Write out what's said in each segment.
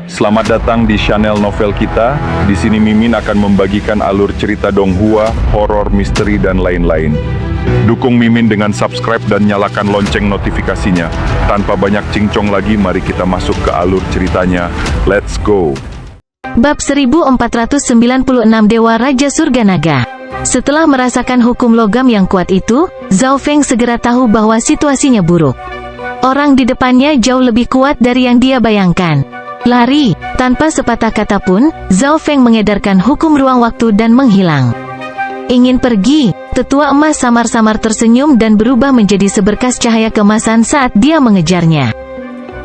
Selamat datang di channel novel kita. Di sini Mimin akan membagikan alur cerita donghua, horor, misteri, dan lain-lain. Dukung Mimin dengan subscribe dan nyalakan lonceng notifikasinya. Tanpa banyak cincong lagi, mari kita masuk ke alur ceritanya. Let's go! Bab 1496 Dewa Raja Surga Naga. Setelah merasakan hukum logam yang kuat itu, Zhao Feng segera tahu bahwa situasinya buruk. Orang di depannya jauh lebih kuat dari yang dia bayangkan. Lari, tanpa sepatah kata pun, Zhao Feng mengedarkan hukum ruang waktu dan menghilang. Ingin pergi, tetua emas samar-samar tersenyum dan berubah menjadi seberkas cahaya kemasan saat dia mengejarnya.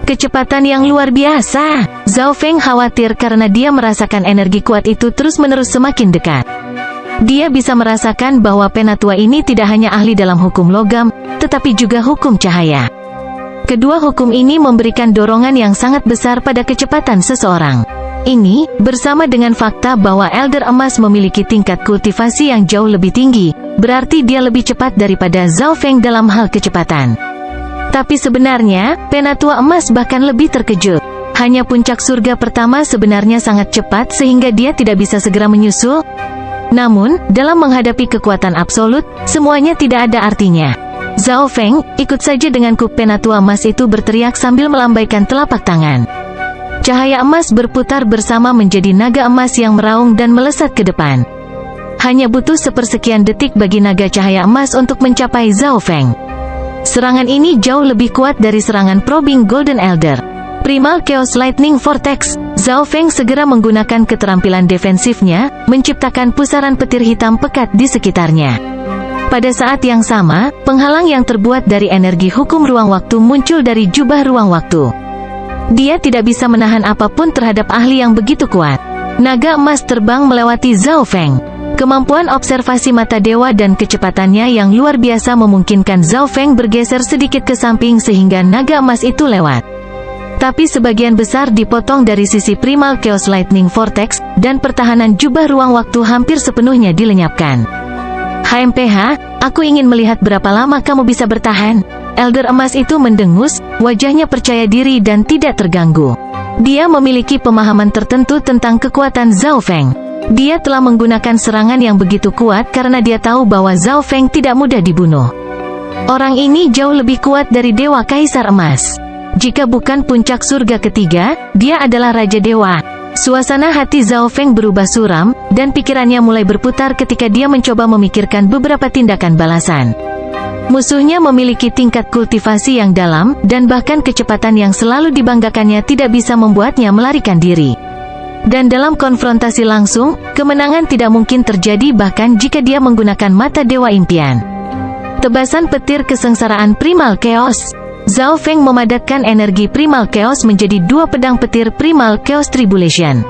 Kecepatan yang luar biasa. Zhao Feng khawatir karena dia merasakan energi kuat itu terus-menerus semakin dekat. Dia bisa merasakan bahwa penatua ini tidak hanya ahli dalam hukum logam, tetapi juga hukum cahaya. Kedua hukum ini memberikan dorongan yang sangat besar pada kecepatan seseorang. Ini, bersama dengan fakta bahwa Elder Emas memiliki tingkat kultivasi yang jauh lebih tinggi, berarti dia lebih cepat daripada Zhao Feng dalam hal kecepatan. Tapi sebenarnya, Penatua Emas bahkan lebih terkejut. Hanya puncak surga pertama sebenarnya sangat cepat sehingga dia tidak bisa segera menyusul. Namun, dalam menghadapi kekuatan absolut, semuanya tidak ada artinya. Zhao Feng, ikut saja denganku. Penatua Emas itu berteriak sambil melambaikan telapak tangan. Cahaya emas berputar bersama menjadi naga emas yang meraung dan melesat ke depan. Hanya butuh sepersekian detik bagi naga cahaya emas untuk mencapai Zhao Feng. Serangan ini jauh lebih kuat dari serangan probing Golden Elder. Primal Chaos Lightning Vortex. Zhao Feng segera menggunakan keterampilan defensifnya, menciptakan pusaran petir hitam pekat di sekitarnya. Pada saat yang sama, penghalang yang terbuat dari energi hukum ruang waktu muncul dari jubah ruang waktu. Dia tidak bisa menahan apapun terhadap ahli yang begitu kuat. Naga emas terbang melewati Zhao Feng. Kemampuan observasi mata dewa dan kecepatannya yang luar biasa memungkinkan Zhao Feng bergeser sedikit ke samping sehingga naga emas itu lewat. Tapi sebagian besar dipotong dari sisi Primal Chaos Lightning Vortex, dan pertahanan jubah ruang waktu hampir sepenuhnya dilenyapkan. HMPH, aku ingin melihat berapa lama kamu bisa bertahan. Elder Emas itu mendengus, wajahnya percaya diri dan tidak terganggu. Dia memiliki pemahaman tertentu tentang kekuatan Zhao Feng. Dia telah menggunakan serangan yang begitu kuat karena dia tahu bahwa Zhao Feng tidak mudah dibunuh. Orang ini jauh lebih kuat dari Dewa Kaisar Emas. Jika bukan puncak surga ketiga, dia adalah Raja Dewa. Suasana hati Zhao Feng berubah suram, dan pikirannya mulai berputar ketika dia mencoba memikirkan beberapa tindakan balasan. Musuhnya memiliki tingkat kultivasi yang dalam, dan bahkan kecepatan yang selalu dibanggakannya tidak bisa membuatnya melarikan diri. Dan dalam konfrontasi langsung, kemenangan tidak mungkin terjadi bahkan jika dia menggunakan mata dewa impian. Tebasan petir kesengsaraan Primal Chaos. Zhao Feng memadatkan energi Primal Chaos menjadi dua pedang petir Primal Chaos Tribulation.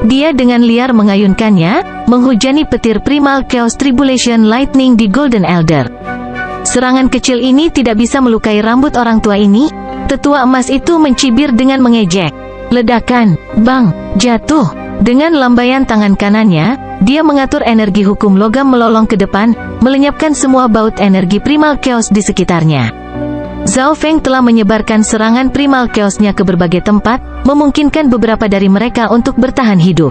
Dia dengan liar mengayunkannya, menghujani petir Primal Chaos Tribulation Lightning di Golden Elder. Serangan kecil ini tidak bisa melukai rambut orang tua ini. Tetua emas itu mencibir dengan mengejek. Ledakan, bang, jatuh. Dengan lambaian tangan kanannya, dia mengatur energi hukum logam melolong ke depan, melenyapkan semua baut energi Primal Chaos di sekitarnya. Zhao Feng telah menyebarkan serangan Primal Chaos-nya ke berbagai tempat, memungkinkan beberapa dari mereka untuk bertahan hidup.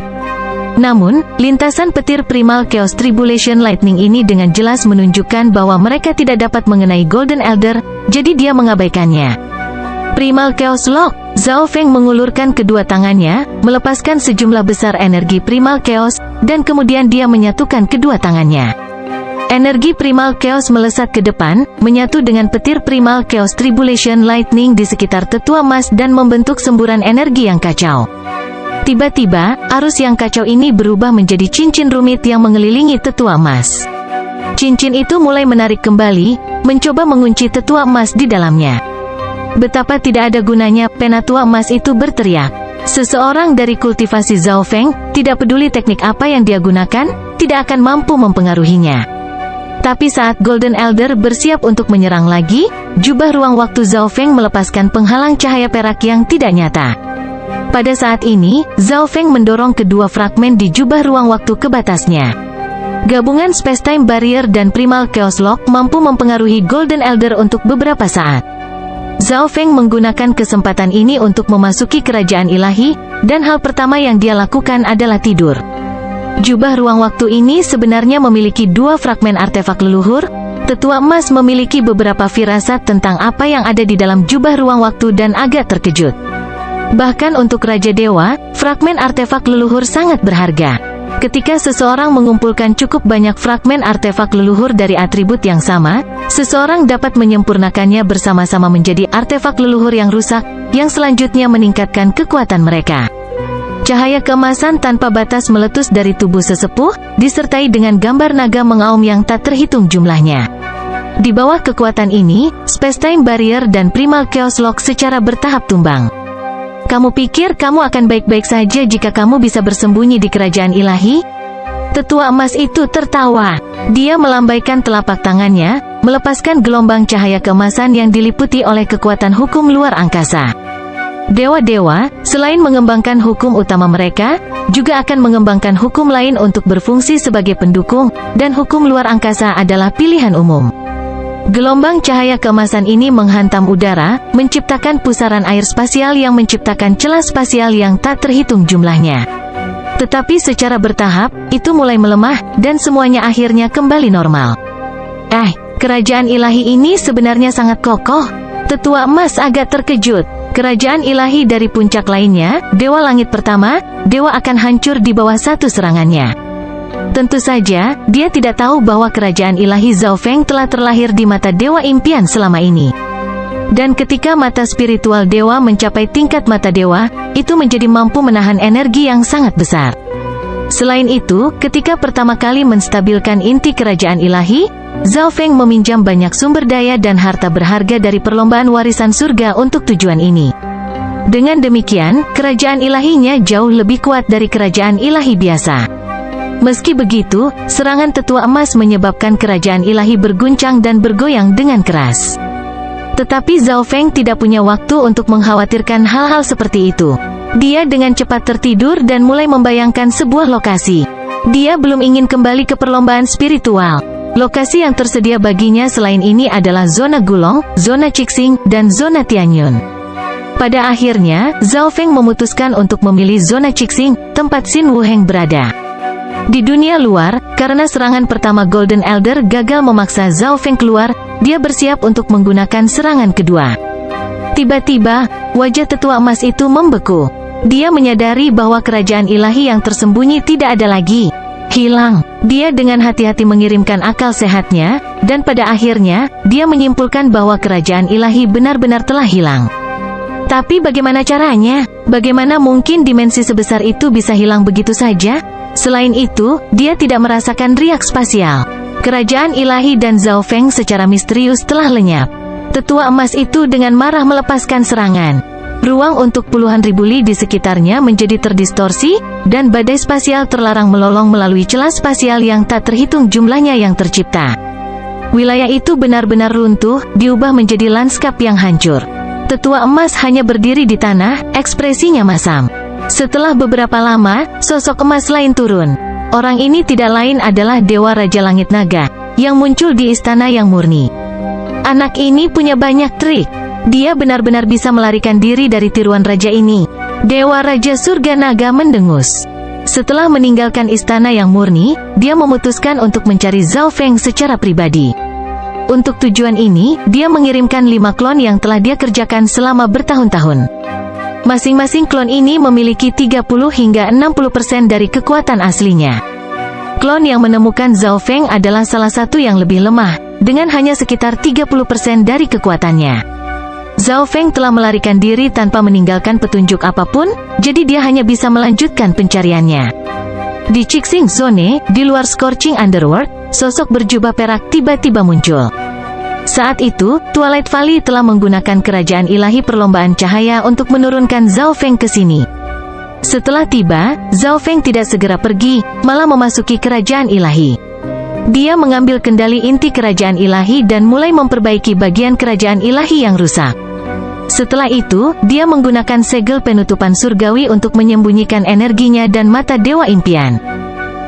Namun, lintasan petir Primal Chaos Tribulation Lightning ini dengan jelas menunjukkan bahwa mereka tidak dapat mengenai Golden Elder, jadi dia mengabaikannya. Primal Chaos Lock. Zhao Feng mengulurkan kedua tangannya, melepaskan sejumlah besar energi Primal Chaos, dan kemudian dia menyatukan kedua tangannya. Energi Primal Chaos melesat ke depan, menyatu dengan petir Primal Chaos Tribulation Lightning di sekitar tetua emas dan membentuk semburan energi yang kacau. Tiba-tiba, arus yang kacau ini berubah menjadi cincin rumit yang mengelilingi tetua emas. Cincin itu mulai menarik kembali, mencoba mengunci tetua emas di dalamnya. Betapa tidak ada gunanya, Penatua Emas itu berteriak. Seseorang dari kultivasi Zhao Feng, tidak peduli teknik apa yang dia gunakan, tidak akan mampu mempengaruhinya. Tapi saat Golden Elder bersiap untuk menyerang lagi, jubah ruang waktu Zhao Feng melepaskan penghalang cahaya perak yang tidak nyata. Pada saat ini, Zhao Feng mendorong kedua fragmen di jubah ruang waktu ke batasnya. Gabungan Space-Time Barrier dan Primal Chaos Lock mampu mempengaruhi Golden Elder untuk beberapa saat. Zhao Feng menggunakan kesempatan ini untuk memasuki kerajaan ilahi, dan hal pertama yang dia lakukan adalah tidur. Jubah ruang waktu ini sebenarnya memiliki 2 fragmen artefak leluhur. Tetua emas memiliki beberapa firasat tentang apa yang ada di dalam jubah ruang waktu dan agak terkejut. Bahkan untuk Raja Dewa, fragmen artefak leluhur sangat berharga. Ketika seseorang mengumpulkan cukup banyak fragmen artefak leluhur dari atribut yang sama, seseorang dapat menyempurnakannya bersama-sama menjadi artefak leluhur yang rusak, yang selanjutnya meningkatkan kekuatan mereka. Cahaya keemasan tanpa batas meletus dari tubuh sesepuh, disertai dengan gambar naga mengaum yang tak terhitung jumlahnya. Di bawah kekuatan ini, Space-Time Barrier dan Primal Chaos Lock secara bertahap tumbang. Kamu pikir kamu akan baik-baik saja jika kamu bisa bersembunyi di kerajaan ilahi? Tetua emas itu tertawa. Dia melambaikan telapak tangannya, melepaskan gelombang cahaya keemasan yang diliputi oleh kekuatan hukum luar angkasa. Dewa-dewa, selain mengembangkan hukum utama mereka, juga akan mengembangkan hukum lain untuk berfungsi sebagai pendukung, dan hukum luar angkasa adalah pilihan umum. Gelombang cahaya keemasan ini menghantam udara, menciptakan pusaran air spasial yang menciptakan celah spasial yang tak terhitung jumlahnya. Tetapi secara bertahap, itu mulai melemah, dan semuanya akhirnya kembali normal. Kerajaan ilahi ini sebenarnya sangat kokoh. Tetua emas agak terkejut. Kerajaan ilahi dari puncak lainnya, Dewa Langit Pertama, Dewa akan hancur di bawah satu serangannya. Tentu saja, dia tidak tahu bahwa kerajaan ilahi Zhao Feng telah terlahir di mata Dewa Impian selama ini. Dan ketika mata spiritual Dewa mencapai tingkat mata Dewa, itu menjadi mampu menahan energi yang sangat besar. Selain itu, ketika pertama kali menstabilkan inti kerajaan ilahi, Zhao Feng meminjam banyak sumber daya dan harta berharga dari perlombaan warisan surga untuk tujuan ini. Dengan demikian, kerajaan ilahinya jauh lebih kuat dari kerajaan ilahi biasa. Meski begitu, serangan tetua emas menyebabkan kerajaan ilahi berguncang dan bergoyang dengan keras. Tetapi Zhao Feng tidak punya waktu untuk mengkhawatirkan hal-hal seperti itu. Dia dengan cepat tertidur dan mulai membayangkan sebuah lokasi. Dia belum ingin kembali ke perlombaan spiritual. Lokasi yang tersedia baginya selain ini adalah zona Gulong, zona Cixing, dan zona Tianyun. Pada akhirnya, Zhao Feng memutuskan untuk memilih zona Cixing, tempat Xin Wuheng berada. Di dunia luar, karena serangan pertama Golden Elder gagal memaksa Zhao Feng keluar, dia bersiap untuk menggunakan serangan kedua. Tiba-tiba, wajah tetua emas itu membeku. Dia menyadari bahwa kerajaan ilahi yang tersembunyi tidak ada lagi. Hilang. Dia dengan hati-hati mengirimkan akal sehatnya, dan pada akhirnya, dia menyimpulkan bahwa kerajaan ilahi benar-benar telah hilang. Tapi bagaimana caranya? Bagaimana mungkin dimensi sebesar itu bisa hilang begitu saja? Selain itu, dia tidak merasakan riak spasial. Kerajaan ilahi dan Zhao Feng secara misterius telah lenyap. Tetua emas itu dengan marah melepaskan serangan. Ruang untuk puluhan ribu li di sekitarnya menjadi terdistorsi, dan badai spasial terlarang melolong melalui celah spasial yang tak terhitung jumlahnya yang tercipta. Wilayah itu benar-benar runtuh, diubah menjadi lanskap yang hancur. Tetua emas hanya berdiri di tanah, ekspresinya masam. Setelah beberapa lama, sosok emas lain turun. Orang ini tidak lain adalah Dewa Raja Langit Naga, yang muncul di istana yang murni. Anak ini punya banyak trik. Dia benar-benar bisa melarikan diri dari tiruan raja ini. Dewa Raja Surga Naga mendengus. Setelah meninggalkan istana yang murni, dia memutuskan untuk mencari Zhao Feng secara pribadi. Untuk tujuan ini, dia mengirimkan 5 klon yang telah dia kerjakan selama bertahun-tahun. Masing-masing klon ini memiliki 30 hingga 60% dari kekuatan aslinya. Klon yang menemukan Zhao Feng adalah salah satu yang lebih lemah, dengan hanya sekitar 30% dari kekuatannya. Zhao Feng telah melarikan diri tanpa meninggalkan petunjuk apapun, jadi dia hanya bisa melanjutkan pencariannya. Di Cixing Zone, di luar Scorching Underworld, sosok berjubah perak tiba-tiba muncul. Saat itu, Twilight Valley telah menggunakan kerajaan ilahi perlombaan cahaya untuk menurunkan Zhao Feng ke sini. Setelah tiba, Zhao Feng tidak segera pergi, malah memasuki kerajaan ilahi. Dia mengambil kendali inti kerajaan ilahi dan mulai memperbaiki bagian kerajaan ilahi yang rusak. Setelah itu, dia menggunakan segel penutupan surgawi untuk menyembunyikan energinya dan mata Dewa Impian.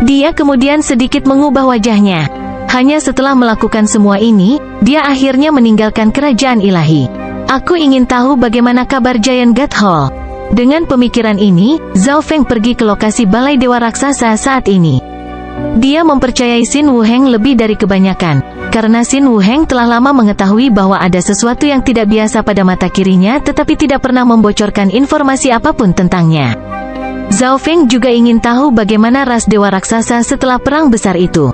Dia kemudian sedikit mengubah wajahnya. Hanya setelah melakukan semua ini, dia akhirnya meninggalkan kerajaan ilahi. Aku ingin tahu bagaimana kabar Giant God Hall. Dengan pemikiran ini, Zhao Feng pergi ke lokasi balai dewa raksasa saat ini. Dia mempercayai Xin Wuheng lebih dari kebanyakan, karena Xin Wuheng telah lama mengetahui bahwa ada sesuatu yang tidak biasa pada mata kirinya tetapi tidak pernah membocorkan informasi apapun tentangnya. Zhao Feng juga ingin tahu bagaimana ras dewa raksasa setelah perang besar itu.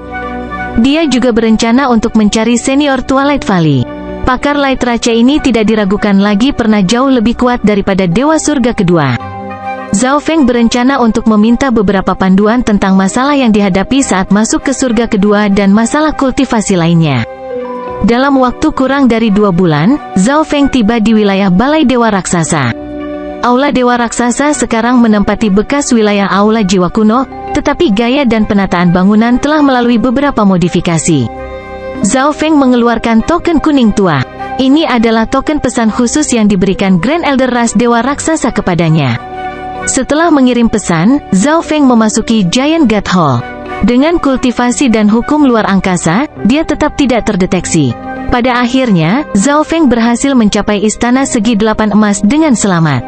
Dia juga berencana untuk mencari senior Twilight Valley. Pakar Light Rache ini tidak diragukan lagi pernah jauh lebih kuat daripada Dewa Surga kedua. Zhao Feng berencana untuk meminta beberapa panduan tentang masalah yang dihadapi saat masuk ke surga kedua dan masalah kultivasi lainnya. Dalam waktu kurang dari 2 bulan, Zhao Feng tiba di wilayah Balai Dewa Raksasa. Aula Dewa Raksasa sekarang menempati bekas wilayah Aula Jiwa Kuno, tetapi gaya dan penataan bangunan telah melalui beberapa modifikasi. Zhao Feng mengeluarkan token kuning tua. Ini adalah token pesan khusus yang diberikan Grand Elder ras Dewa Raksasa kepadanya. Setelah mengirim pesan, Zhao Feng memasuki Giant God Hall. Dengan kultivasi dan hukum luar angkasa, dia tetap tidak terdeteksi. Pada akhirnya, Zhao Feng berhasil mencapai istana segi 8 emas dengan selamat.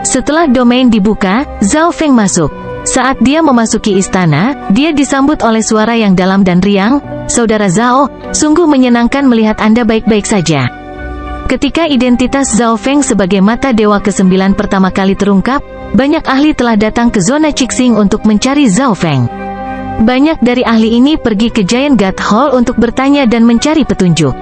Setelah domain dibuka, Zhao Feng masuk. Saat dia memasuki istana, dia disambut oleh suara yang dalam dan riang, "Saudara Zhao, sungguh menyenangkan melihat Anda baik-baik saja." Ketika identitas Zhao Feng sebagai mata dewa ke-9 pertama kali terungkap, banyak ahli telah datang ke zona Qixing untuk mencari Zhao Feng. Banyak dari ahli ini pergi ke Giant God Hall untuk bertanya dan mencari petunjuk.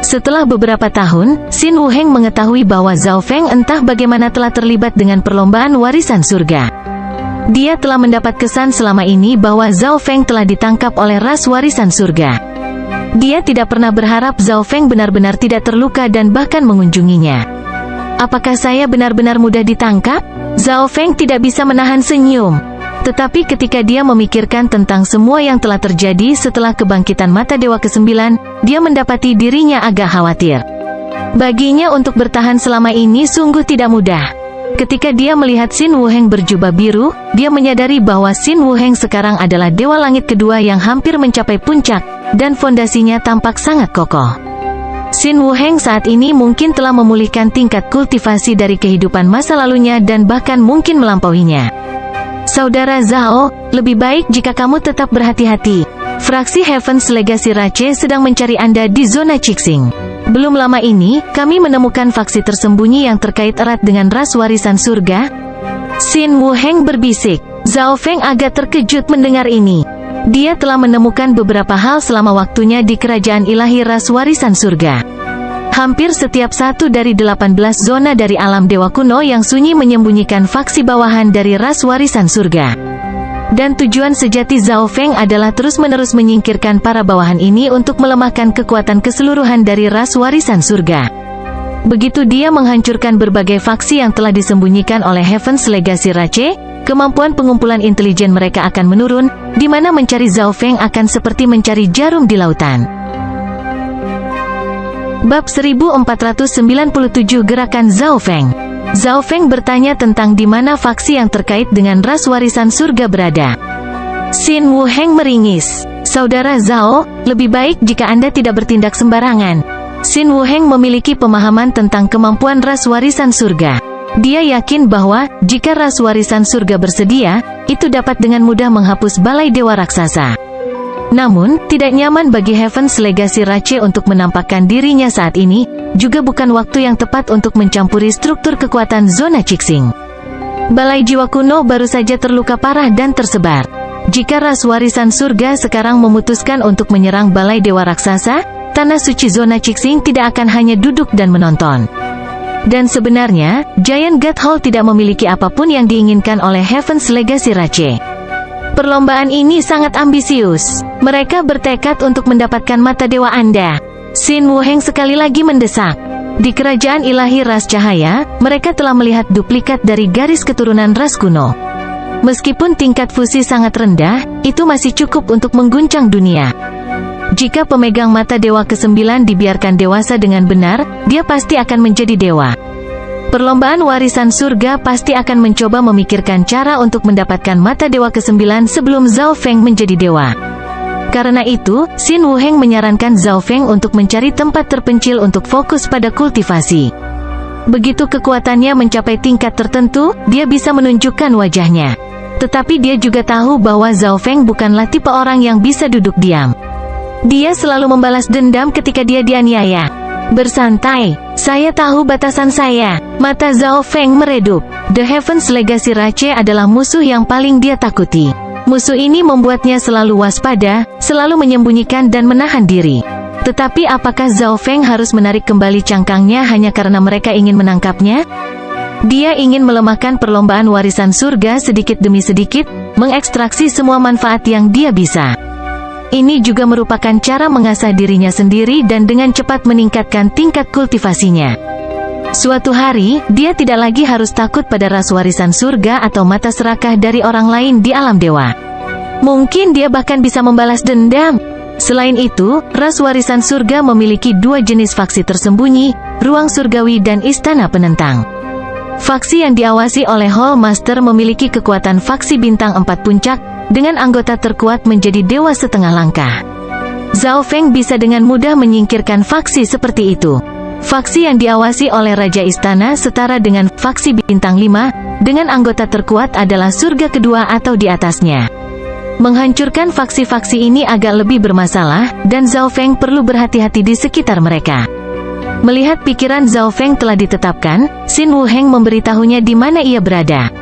Setelah beberapa tahun, Xin Wuheng mengetahui bahwa Zhao Feng entah bagaimana telah terlibat dengan perlombaan warisan surga. Dia telah mendapat kesan selama ini bahwa Zhao Feng telah ditangkap oleh ras warisan surga. Dia tidak pernah berharap Zhao Feng benar-benar tidak terluka dan bahkan mengunjunginya. Apakah saya benar-benar mudah ditangkap? Zhao Feng tidak bisa menahan senyum. Tetapi ketika dia memikirkan tentang semua yang telah terjadi setelah kebangkitan mata dewa ke-9, dia mendapati dirinya agak khawatir. Baginya untuk bertahan selama ini sungguh tidak mudah. Ketika dia melihat Xin Wuheng berjubah biru, dia menyadari bahwa Xin Wuheng sekarang adalah dewa langit kedua yang hampir mencapai puncak, dan fondasinya tampak sangat kokoh. Xin Wuheng saat ini mungkin telah memulihkan tingkat kultivasi dari kehidupan masa lalunya dan bahkan mungkin melampauinya. Saudara Zhao, lebih baik jika kamu tetap berhati-hati. Fraksi Heaven's Legacy Rache sedang mencari Anda di zona Qixing. Belum lama ini, kami menemukan faksi tersembunyi yang terkait erat dengan ras warisan surga. Xin Wuheng berbisik. Zhao Feng agak terkejut mendengar ini. Dia telah menemukan beberapa hal selama waktunya di kerajaan ilahi ras warisan surga. Hampir setiap satu dari 18 zona dari alam dewa kuno yang sunyi menyembunyikan faksi bawahan dari ras warisan surga. Dan tujuan sejati Zhao Feng adalah terus-menerus menyingkirkan para bawahan ini untuk melemahkan kekuatan keseluruhan dari ras warisan surga. Begitu dia menghancurkan berbagai faksi yang telah disembunyikan oleh Heaven's Legacy Rache, kemampuan pengumpulan intelijen mereka akan menurun, di mana mencari Zhao Feng akan seperti mencari jarum di lautan. Bab 1497 Gerakan Zhao Feng. Zhao Feng bertanya tentang di mana faksi yang terkait dengan ras warisan surga berada. Xin Wuheng meringis. Saudara Zhao, lebih baik jika Anda tidak bertindak sembarangan. Xin Wuheng memiliki pemahaman tentang kemampuan ras warisan surga. Dia yakin bahwa, jika ras warisan surga bersedia, itu dapat dengan mudah menghapus balai dewa raksasa. Namun, tidak nyaman bagi Heaven's Legacy Rache untuk menampakkan dirinya saat ini, juga bukan waktu yang tepat untuk mencampuri struktur kekuatan zona Qixing. Balai jiwa kuno baru saja terluka parah dan tersebar. Jika ras warisan surga sekarang memutuskan untuk menyerang balai dewa raksasa, tanah suci zona Qixing tidak akan hanya duduk dan menonton. Dan sebenarnya, Giant God Hall tidak memiliki apapun yang diinginkan oleh Heaven's Legacy Rache. Perlombaan ini sangat ambisius. Mereka bertekad untuk mendapatkan mata dewa Anda. Xin Wuheng sekali lagi mendesak. Di kerajaan ilahi ras cahaya, mereka telah melihat duplikat dari garis keturunan ras kuno. Meskipun tingkat fusi sangat rendah, itu masih cukup untuk mengguncang dunia. Jika pemegang mata dewa ke-9 dibiarkan dewasa dengan benar, dia pasti akan menjadi dewa. Perlombaan warisan surga pasti akan mencoba memikirkan cara untuk mendapatkan mata dewa ke-9 sebelum Zhao Feng menjadi dewa. Karena itu, Xin Wuheng menyarankan Zhao Feng untuk mencari tempat terpencil untuk fokus pada kultivasi. Begitu kekuatannya mencapai tingkat tertentu, dia bisa menunjukkan wajahnya. Tetapi dia juga tahu bahwa Zhao Feng bukanlah tipe orang yang bisa duduk diam. Dia selalu membalas dendam ketika dia dianiaya. Bersantai, saya tahu batasan saya. Mata Zhao Feng meredup. The Heavens Legacy Rache adalah musuh yang paling dia takuti. Musuh ini membuatnya selalu waspada, selalu menyembunyikan dan menahan diri. Tetapi apakah Zhao Feng harus menarik kembali cangkangnya hanya karena mereka ingin menangkapnya? Dia ingin melemahkan perlombaan warisan surga sedikit demi sedikit, mengekstraksi semua manfaat yang dia bisa. Ini juga merupakan cara mengasah dirinya sendiri dan dengan cepat meningkatkan tingkat kultivasinya. Suatu hari, dia tidak lagi harus takut pada ras warisan surga atau mata serakah dari orang lain di alam dewa. Mungkin dia bahkan bisa membalas dendam. Selain itu, ras warisan surga memiliki dua jenis faksi tersembunyi, ruang surgawi dan istana penentang. Faksi yang diawasi oleh Hall Master memiliki kekuatan faksi bintang 4 puncak, dengan anggota terkuat menjadi dewa setengah langkah. Zhao Feng bisa dengan mudah menyingkirkan faksi seperti itu. Faksi yang diawasi oleh Raja Istana setara dengan faksi bintang 5, dengan anggota terkuat adalah surga kedua atau di atasnya. Menghancurkan faksi-faksi ini agak lebih bermasalah, dan Zhao Feng perlu berhati-hati di sekitar mereka. Melihat pikiran Zhao Feng telah ditetapkan, Xin Wuheng memberitahunya di mana ia berada.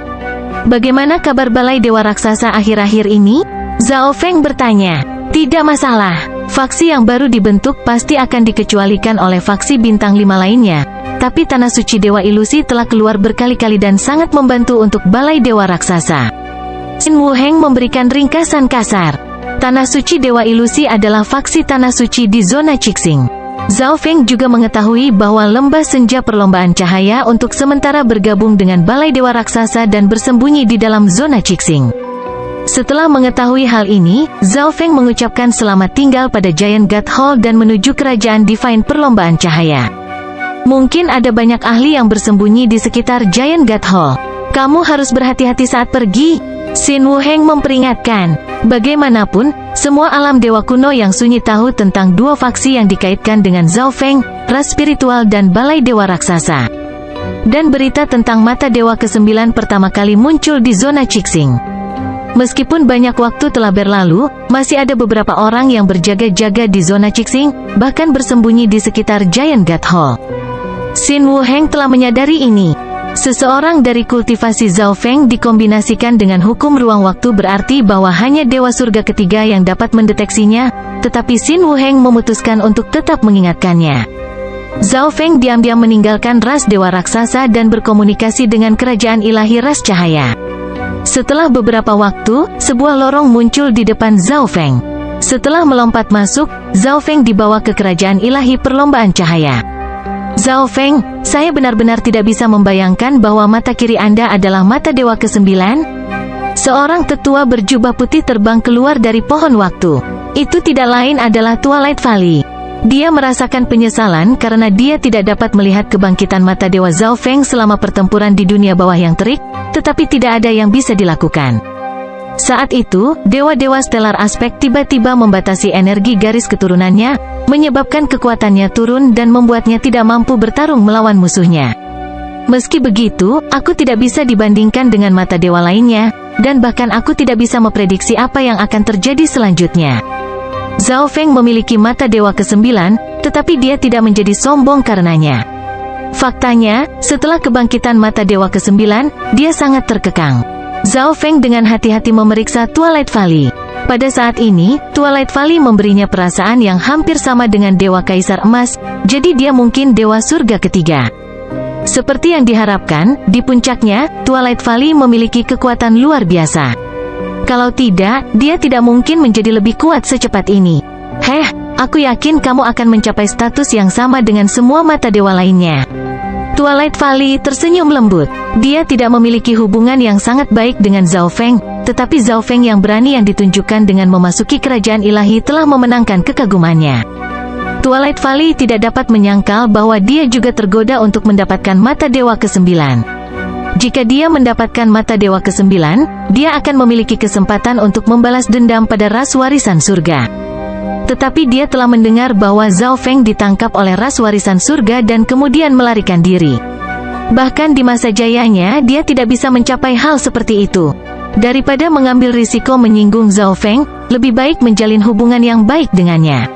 Bagaimana kabar Balai Dewa Raksasa akhir-akhir ini? Zhao Feng bertanya. Tidak masalah. Faksi yang baru dibentuk pasti akan dikecualikan oleh faksi bintang 5 lainnya. Tapi Tanah Suci Dewa Ilusi telah keluar berkali-kali dan sangat membantu untuk Balai Dewa Raksasa. Xin Wuheng memberikan ringkasan kasar. Tanah Suci Dewa Ilusi adalah faksi Tanah Suci di zona Cixing. Zhao Feng juga mengetahui bahwa Lembah Senja Perlombaan Cahaya untuk sementara bergabung dengan Balai Dewa Raksasa dan bersembunyi di dalam zona Cixing. Setelah mengetahui hal ini, Zhao Feng mengucapkan selamat tinggal pada Giant God Hall dan menuju kerajaan Divine Perlombaan Cahaya. Mungkin ada banyak ahli yang bersembunyi di sekitar Giant God Hall. Kamu harus berhati-hati saat pergi. Xin Wuheng memperingatkan. Bagaimanapun, semua alam dewa kuno yang sunyi tahu tentang dua faksi yang dikaitkan dengan Zhao Feng, ras spiritual dan Balai Dewa Raksasa. Dan berita tentang mata dewa ke-9 pertama kali muncul di zona Cixing. Meskipun banyak waktu telah berlalu, masih ada beberapa orang yang berjaga-jaga di zona Cixing, bahkan bersembunyi di sekitar Giant God Hall. Xin Wuheng telah menyadari ini. Seseorang dari kultivasi Zhao Feng dikombinasikan dengan hukum ruang waktu berarti bahwa hanya Dewa Surga ketiga yang dapat mendeteksinya, tetapi Xin Wuheng memutuskan untuk tetap mengingatkannya. Zhao Feng diam-diam meninggalkan ras Dewa Raksasa dan berkomunikasi dengan kerajaan ilahi ras cahaya. Setelah beberapa waktu, sebuah lorong muncul di depan Zhao Feng. Setelah melompat masuk, Zhao Feng dibawa ke kerajaan ilahi perlombaan cahaya. Zhao Feng, saya benar-benar tidak bisa membayangkan bahwa mata kiri Anda adalah mata dewa ke-9. Seorang tetua berjubah putih terbang keluar dari pohon waktu. Itu tidak lain adalah Twilight Valley. Dia merasakan penyesalan karena dia tidak dapat melihat kebangkitan mata dewa Zhao Feng selama pertempuran di dunia bawah yang terik, tetapi tidak ada yang bisa dilakukan. Saat itu, dewa-dewa stellar aspek tiba-tiba membatasi energi garis keturunannya, menyebabkan kekuatannya turun dan membuatnya tidak mampu bertarung melawan musuhnya. Meski begitu, aku tidak bisa dibandingkan dengan mata dewa lainnya, dan bahkan aku tidak bisa memprediksi apa yang akan terjadi selanjutnya. Zhao Feng memiliki mata dewa ke-9, tetapi dia tidak menjadi sombong karenanya. Faktanya, setelah kebangkitan mata dewa ke-9, dia sangat terkekang. Zhao Feng dengan hati-hati memeriksa Twilight Valley. Pada saat ini, Twilight Valley memberinya perasaan yang hampir sama dengan Dewa Kaisar Emas, jadi dia mungkin Dewa Surga ketiga. Seperti yang diharapkan, di puncaknya, Twilight Valley memiliki kekuatan luar biasa. Kalau tidak, dia tidak mungkin menjadi lebih kuat secepat ini. Aku yakin kamu akan mencapai status yang sama dengan semua mata dewa lainnya. Twilight Valley tersenyum lembut. Dia tidak memiliki hubungan yang sangat baik dengan Zhao Feng, tetapi Zhao Feng yang berani yang ditunjukkan dengan memasuki kerajaan ilahi telah memenangkan kekagumannya. Twilight Valley tidak dapat menyangkal bahwa dia juga tergoda untuk mendapatkan mata dewa ke-9. Jika dia mendapatkan mata dewa ke-9, dia akan memiliki kesempatan untuk membalas dendam pada ras warisan surga. Tetapi dia telah mendengar bahwa Zhao Feng ditangkap oleh ras warisan surga dan kemudian melarikan diri. Bahkan di masa jayanya, dia tidak bisa mencapai hal seperti itu. Daripada mengambil risiko menyinggung Zhao Feng, lebih baik menjalin hubungan yang baik dengannya.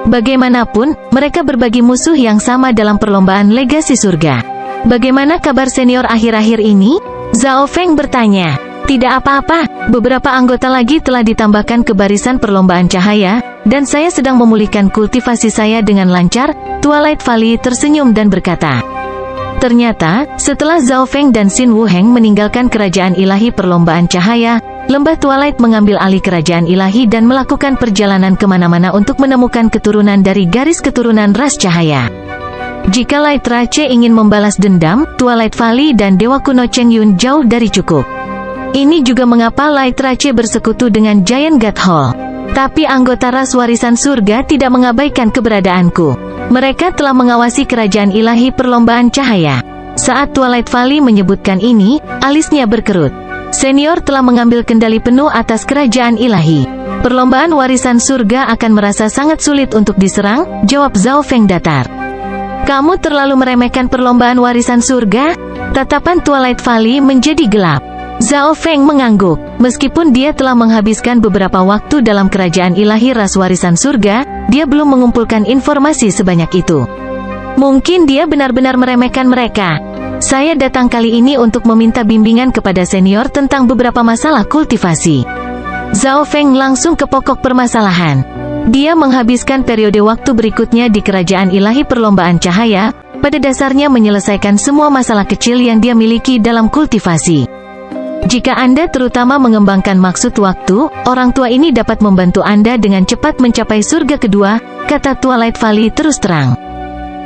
Bagaimanapun, mereka berbagi musuh yang sama dalam perlombaan legasi surga. Bagaimana kabar senior akhir-akhir ini? Zhao Feng bertanya. Tidak apa-apa, beberapa anggota lagi telah ditambahkan ke barisan perlombaan cahaya, dan saya sedang memulihkan kultivasi saya dengan lancar. Twilight Valley tersenyum dan berkata. Ternyata, setelah Zhao Feng dan Xin Wuheng meninggalkan kerajaan ilahi perlombaan cahaya, lembah Twilight mengambil alih kerajaan ilahi dan melakukan perjalanan kemana-mana untuk menemukan keturunan dari garis keturunan ras cahaya. Jika Light Rache ingin membalas dendam, Twilight Valley dan Dewa Kuno Cheng Yun jauh dari cukup. Ini juga mengapa Light Rache bersekutu dengan Giant God Hall. Tapi anggota ras warisan surga tidak mengabaikan keberadaanku. Mereka telah mengawasi kerajaan ilahi perlombaan cahaya. Saat Twilight Valley menyebutkan ini, alisnya berkerut. Senior telah mengambil kendali penuh atas kerajaan ilahi. Perlombaan warisan surga akan merasa sangat sulit untuk diserang, jawab Zhao Feng datar. Kamu terlalu meremehkan perlombaan warisan surga? Tatapan Twilight Valley menjadi gelap. Zhao Feng mengangguk. Meskipun dia telah menghabiskan beberapa waktu dalam kerajaan ilahi ras warisan surga, dia belum mengumpulkan informasi sebanyak itu. Mungkin dia benar-benar meremehkan mereka. Saya datang kali ini untuk meminta bimbingan kepada senior tentang beberapa masalah kultivasi. Zhao Feng langsung ke pokok permasalahan. Dia menghabiskan periode waktu berikutnya di kerajaan ilahi perlombaan cahaya, pada dasarnya menyelesaikan semua masalah kecil yang dia miliki dalam kultivasi. Jika Anda terutama mengembangkan maksud waktu, orang tua ini dapat membantu Anda dengan cepat mencapai surga kedua, kata Twilight Valley terus terang.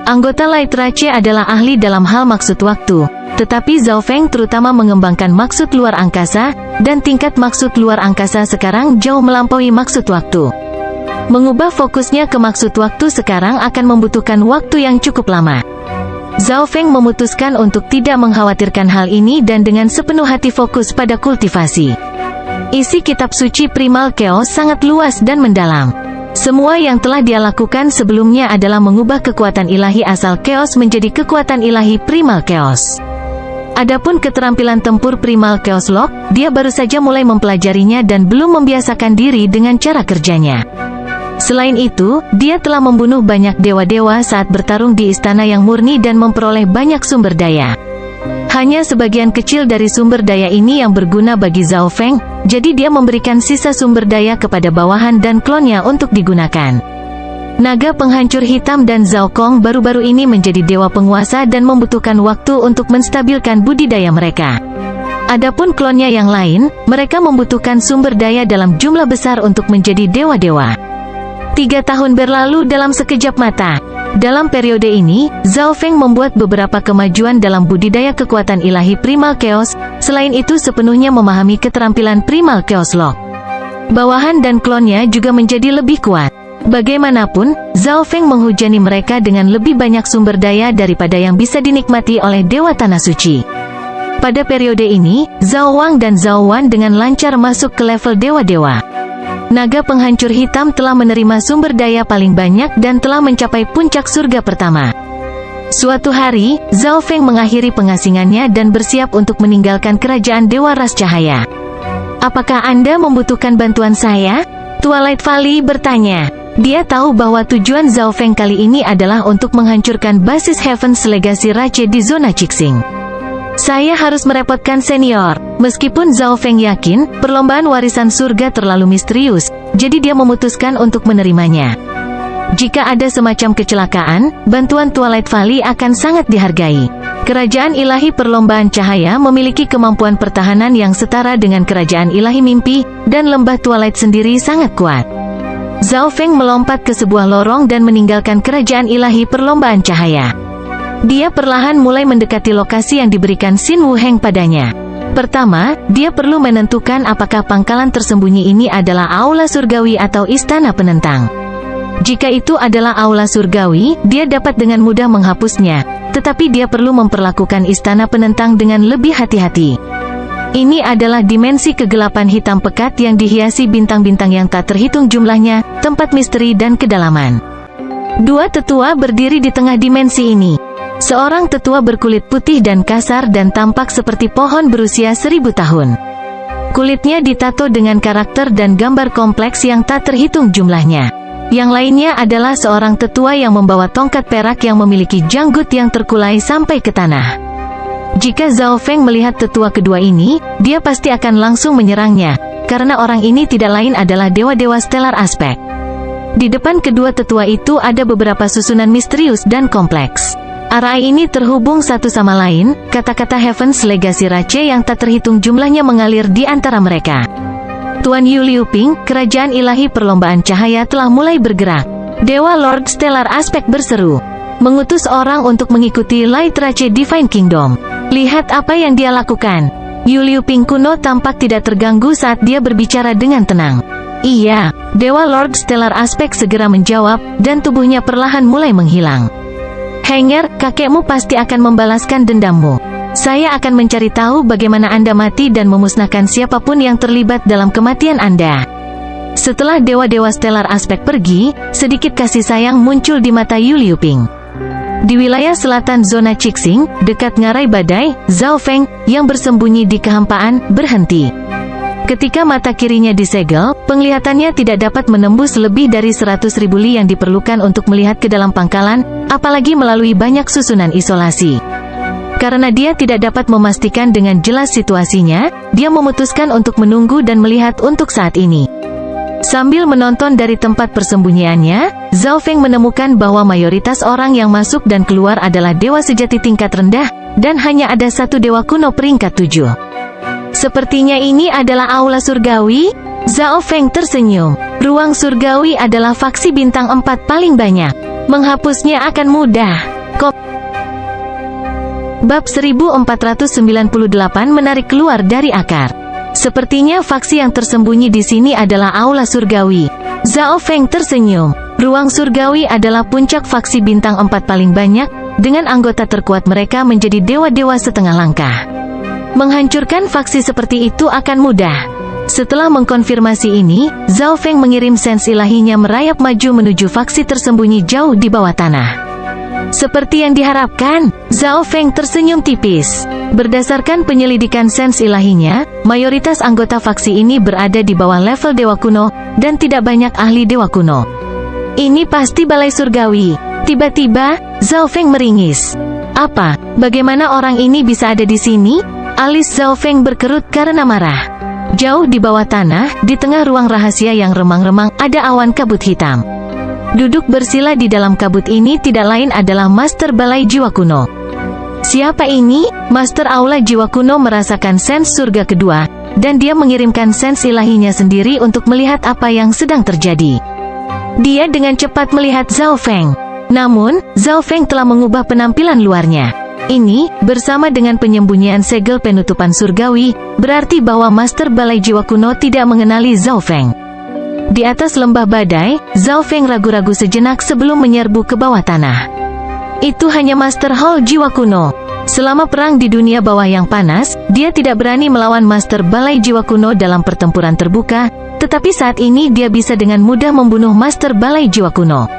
Anggota Light Rache adalah ahli dalam hal maksud waktu, tetapi Zhao Feng terutama mengembangkan maksud luar angkasa, dan tingkat maksud luar angkasa sekarang jauh melampaui maksud waktu. Mengubah fokusnya ke maksud waktu sekarang akan membutuhkan waktu yang cukup lama. Zhao Feng memutuskan untuk tidak mengkhawatirkan hal ini dan dengan sepenuh hati fokus pada kultivasi. Isi kitab suci Primal Chaos sangat luas dan mendalam. Semua yang telah dia lakukan sebelumnya adalah mengubah kekuatan ilahi asal Chaos menjadi kekuatan ilahi Primal Chaos. Adapun keterampilan tempur Primal Chaos Lock, dia baru saja mulai mempelajarinya dan belum membiasakan diri dengan cara kerjanya. Selain itu, dia telah membunuh banyak dewa-dewa saat bertarung di istana yang murni dan memperoleh banyak sumber daya. Hanya sebagian kecil dari sumber daya ini yang berguna bagi Zhao Feng, jadi dia memberikan sisa sumber daya kepada bawahan dan klonnya untuk digunakan. Naga penghancur hitam dan Zhao Kong baru-baru ini menjadi dewa penguasa dan membutuhkan waktu untuk menstabilkan budidaya mereka. Adapun klonnya yang lain, mereka membutuhkan sumber daya dalam jumlah besar untuk menjadi dewa-dewa. 3 tahun berlalu dalam sekejap mata. Dalam periode ini, Zhao Feng membuat beberapa kemajuan dalam budidaya kekuatan ilahi Primal Chaos, selain itu sepenuhnya memahami keterampilan Primal Chaos Lock. Bawahan dan klonnya juga menjadi lebih kuat. Bagaimanapun, Zhao Feng menghujani mereka dengan lebih banyak sumber daya daripada yang bisa dinikmati oleh Dewa Tanah Suci. Pada periode ini, Zhao Wang dan Zhao Wan dengan lancar masuk ke level dewa-dewa. Naga penghancur hitam telah menerima sumber daya paling banyak dan telah mencapai puncak surga pertama. Suatu hari, Zhao Feng mengakhiri pengasingannya dan bersiap untuk meninggalkan kerajaan Dewa Ras Cahaya. Apakah Anda membutuhkan bantuan saya? Twilight Valley bertanya. Dia tahu bahwa tujuan Zhao Feng kali ini adalah untuk menghancurkan basis Heaven's Legacy Rache di zona Cixing. Saya harus merepotkan senior. Meskipun Zhao Feng yakin, perlombaan warisan surga terlalu misterius, jadi dia memutuskan untuk menerimanya. Jika ada semacam kecelakaan, bantuan Twilight Valley akan sangat dihargai. Kerajaan ilahi perlombaan cahaya memiliki kemampuan pertahanan yang setara dengan kerajaan ilahi mimpi, dan lembah Twilight sendiri sangat kuat. Zhao Feng melompat ke sebuah lorong dan meninggalkan kerajaan ilahi perlombaan cahaya. Dia perlahan mulai mendekati lokasi yang diberikan Xin Wuheng padanya. Pertama, dia perlu menentukan apakah pangkalan tersembunyi ini adalah aula surgawi atau istana penentang. Jika itu adalah aula surgawi, dia dapat dengan mudah menghapusnya, tetapi dia perlu memperlakukan istana penentang dengan lebih hati-hati. Ini adalah dimensi kegelapan hitam pekat yang dihiasi bintang-bintang yang tak terhitung jumlahnya, tempat misteri dan kedalaman. Dua tetua berdiri di tengah dimensi ini. Seorang tetua berkulit putih dan kasar dan tampak seperti pohon berusia 1000 tahun. Kulitnya ditato dengan karakter dan gambar kompleks yang tak terhitung jumlahnya. Yang lainnya adalah seorang tetua yang membawa tongkat perak yang memiliki janggut yang terkulai sampai ke tanah. Jika Zhao Feng melihat tetua kedua ini, dia pasti akan langsung menyerangnya, karena orang ini tidak lain adalah dewa-dewa stellar aspek. Di depan kedua tetua itu ada beberapa susunan misterius dan kompleks. Arai ini terhubung satu sama lain, kata-kata Heaven's Legacy Rache yang tak terhitung jumlahnya mengalir di antara mereka. Tuan Yu Liuping, kerajaan ilahi perlombaan cahaya telah mulai bergerak. Dewa Lord Stellar Aspect berseru, mengutus orang untuk mengikuti Light Rache Divine Kingdom. Lihat apa yang dia lakukan. Yu Liuping kuno tampak tidak terganggu saat dia berbicara dengan tenang. Iya, Dewa Lord Stellar Aspect segera menjawab, dan tubuhnya perlahan mulai menghilang. Henger, kakekmu pasti akan membalaskan dendammu. Saya akan mencari tahu bagaimana Anda mati dan memusnahkan siapapun yang terlibat dalam kematian Anda. Setelah dewa-dewa stellar aspek pergi, sedikit kasih sayang muncul di mata Yu Liuping. Di wilayah selatan zona Cixing, dekat ngarai badai, Zhao Feng, yang bersembunyi di kehampaan, berhenti. Ketika mata kirinya disegel, penglihatannya tidak dapat menembus lebih dari 100.000 li yang diperlukan untuk melihat ke dalam pangkalan, apalagi melalui banyak susunan isolasi. Karena dia tidak dapat memastikan dengan jelas situasinya, dia memutuskan untuk menunggu dan melihat untuk saat ini. Sambil menonton dari tempat persembunyiannya, Zhao Feng menemukan bahwa mayoritas orang yang masuk dan keluar adalah dewa sejati tingkat rendah, dan hanya ada satu dewa kuno peringkat 7. Sepertinya ini adalah aula surgawi. Zhao Feng tersenyum. Ruang surgawi adalah faksi bintang 4 paling banyak. Menghapusnya akan mudah. Bab 1498 menarik keluar dari akar. Sepertinya faksi yang tersembunyi di sini adalah aula surgawi. Zhao Feng tersenyum. Ruang surgawi adalah puncak faksi bintang 4 paling banyak, dengan anggota terkuat mereka menjadi dewa-dewa setengah langkah. Menghancurkan faksi seperti itu akan mudah. Setelah mengkonfirmasi ini, Zhao Feng mengirim sens ilahinya merayap maju menuju faksi tersembunyi jauh di bawah tanah. Seperti yang diharapkan, Zhao Feng tersenyum tipis. Berdasarkan penyelidikan sens ilahinya, mayoritas anggota faksi ini berada di bawah level dewa kuno, dan tidak banyak ahli dewa kuno. Ini pasti balai surgawi. Tiba-tiba, Zhao Feng meringis. Apa? Bagaimana orang ini bisa ada di sini? Alis Zhao Feng berkerut karena marah. Jauh di bawah tanah, di tengah ruang rahasia yang remang-remang, ada awan kabut hitam. Duduk bersila di dalam kabut ini tidak lain adalah Master Balai Jiwa Kuno. Siapa ini? Master Aula Jiwa Kuno merasakan sens surga kedua, dan dia mengirimkan sens ilahinya sendiri untuk melihat apa yang sedang terjadi. Dia dengan cepat melihat Zhao Feng. Namun, Zhao Feng telah mengubah penampilan luarnya. Ini, bersama dengan penyembunyian segel penutupan surgawi, berarti bahwa Master Balai Jiwa Kuno tidak mengenali Zhao Feng. Di atas lembah badai, Zhao Feng ragu-ragu sejenak sebelum menyerbu ke bawah tanah. Itu hanya Master Hall Jiwa Kuno. Selama perang di dunia bawah yang panas, dia tidak berani melawan Master Balai Jiwa Kuno dalam pertempuran terbuka, tetapi saat ini dia bisa dengan mudah membunuh Master Balai Jiwa Kuno.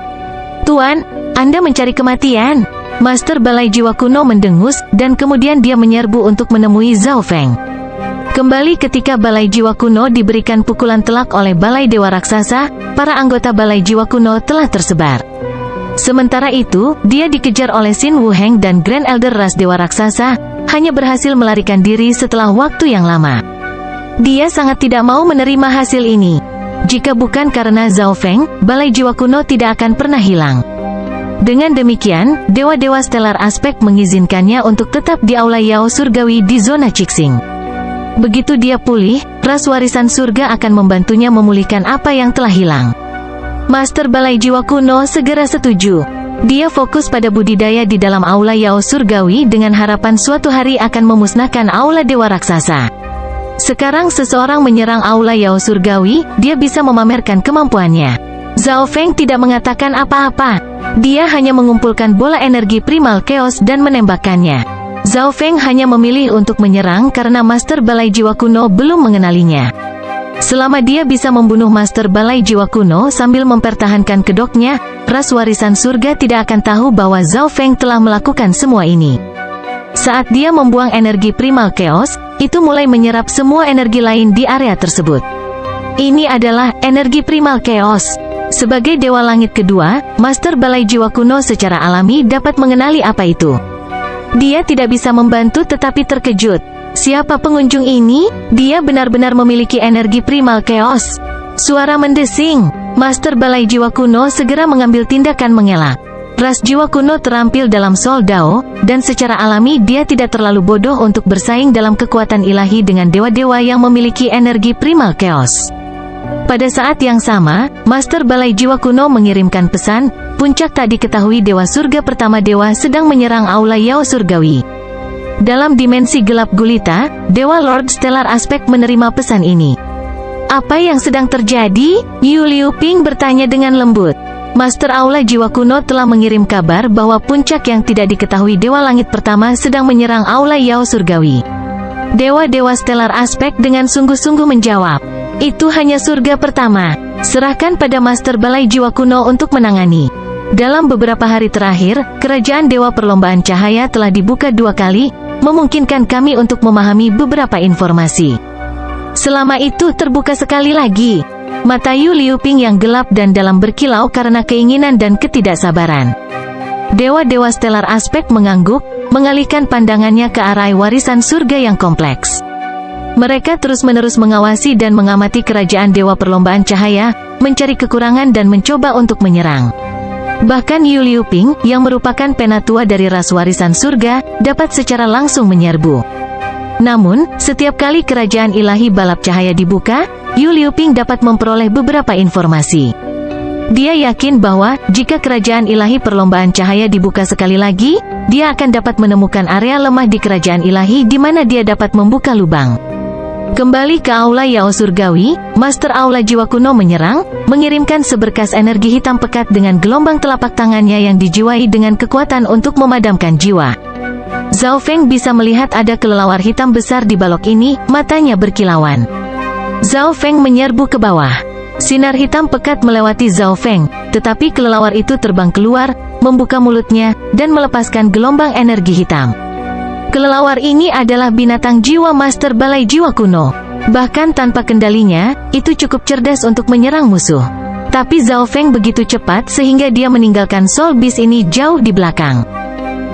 Tuan, Anda mencari kematian? Master Balai Jiwa Kuno mendengus, dan kemudian dia menyerbu untuk menemui Zhao Feng. Kembali ketika Balai Jiwa Kuno diberikan pukulan telak oleh Balai Dewa Raksasa, para anggota Balai Jiwa Kuno telah tersebar. Sementara itu, dia dikejar oleh Xin Wuheng dan Grand Elder Ras Dewa Raksasa, hanya berhasil melarikan diri setelah waktu yang lama. Dia sangat tidak mau menerima hasil ini. Jika bukan karena Zhao Feng, Balai Jiwa Kuno tidak akan pernah hilang. Dengan demikian, dewa-dewa stellar aspek mengizinkannya untuk tetap di aula Yao Surgawi di zona Cixing. Begitu dia pulih, ras warisan surga akan membantunya memulihkan apa yang telah hilang. Master Balai Jiwa Kuno segera setuju. Dia fokus pada budidaya di dalam aula Yao Surgawi dengan harapan suatu hari akan memusnahkan aula Dewa Raksasa. Sekarang seseorang menyerang aula Yao Surgawi, dia bisa memamerkan kemampuannya. Zhao Feng tidak mengatakan apa-apa. Dia hanya mengumpulkan bola energi primal chaos dan menembakkannya. Zhao Feng hanya memilih untuk menyerang karena Master Balai Jiwa Kuno belum mengenalinya. Selama dia bisa membunuh Master Balai Jiwa Kuno sambil mempertahankan kedoknya, ras warisan surga tidak akan tahu bahwa Zhao Feng telah melakukan semua ini. Saat dia membuang energi primal chaos, itu mulai menyerap semua energi lain di area tersebut. Ini adalah energi primal chaos. Sebagai Dewa Langit kedua, Master Balai Jiwa Kuno secara alami dapat mengenali apa itu. Dia tidak bisa membantu tetapi terkejut. Siapa pengunjung ini? Dia benar-benar memiliki energi primal chaos. Suara mendesing. Master Balai Jiwa Kuno segera mengambil tindakan mengelak. Ras jiwa kuno terampil dalam Soul Dao, dan secara alami dia tidak terlalu bodoh untuk bersaing dalam kekuatan ilahi dengan dewa-dewa yang memiliki energi primal chaos. Pada saat yang sama, Master Balai Jiwa Kuno mengirimkan pesan, puncak tak diketahui Dewa Surga pertama dewa sedang menyerang Aula Yao Surgawi. Dalam dimensi gelap gulita, Dewa Lord Stellar Aspect menerima pesan ini. Apa yang sedang terjadi? Yu Liu Ping bertanya dengan lembut. Master Aula Jiwa Kuno telah mengirim kabar bahwa puncak yang tidak diketahui Dewa Langit pertama sedang menyerang Aula Yao Surgawi. Dewa-dewa Stellar Aspect dengan sungguh-sungguh menjawab, itu hanya surga pertama. Serahkan pada Master Balai Jiwa Kuno untuk menangani. Dalam beberapa hari terakhir, Kerajaan Dewa Perlombaan Cahaya telah dibuka 2 kali, memungkinkan kami untuk memahami beberapa informasi. Selama itu terbuka sekali lagi. Mata Yu Liu Ping yang gelap dan dalam berkilau karena keinginan dan ketidaksabaran. Dewa-dewa Stellar Aspect mengangguk, mengalihkan pandangannya ke arah warisan surga yang kompleks. Mereka terus-menerus mengawasi dan mengamati Kerajaan Dewa Perlombaan Cahaya, mencari kekurangan dan mencoba untuk menyerang. Bahkan Yu Liu Ping, yang merupakan penatua dari ras warisan surga, dapat secara langsung menyerbu. Namun, setiap kali Kerajaan Ilahi Balap Cahaya dibuka, Yu Liu Ping dapat memperoleh beberapa informasi. Dia yakin bahwa, jika Kerajaan Ilahi Perlombaan Cahaya dibuka sekali lagi, dia akan dapat menemukan area lemah di Kerajaan Ilahi di mana dia dapat membuka lubang. Kembali ke Aula Yao Surgawi, Master Aula Jiwa Kuno menyerang, mengirimkan seberkas energi hitam pekat dengan gelombang telapak tangannya yang dijiwai dengan kekuatan untuk memadamkan jiwa. Zhao Feng bisa melihat ada kelelawar hitam besar di balok ini, matanya berkilauan. Zhao Feng menyerbu ke bawah. Sinar hitam pekat melewati Zhao Feng, tetapi kelelawar itu terbang keluar, membuka mulutnya, dan melepaskan gelombang energi hitam. Kelelawar ini adalah binatang jiwa Master Balai Jiwa Kuno. Bahkan tanpa kendalinya, itu cukup cerdas untuk menyerang musuh. Tapi Zhao Feng begitu cepat sehingga dia meninggalkan Soul Beast ini jauh di belakang.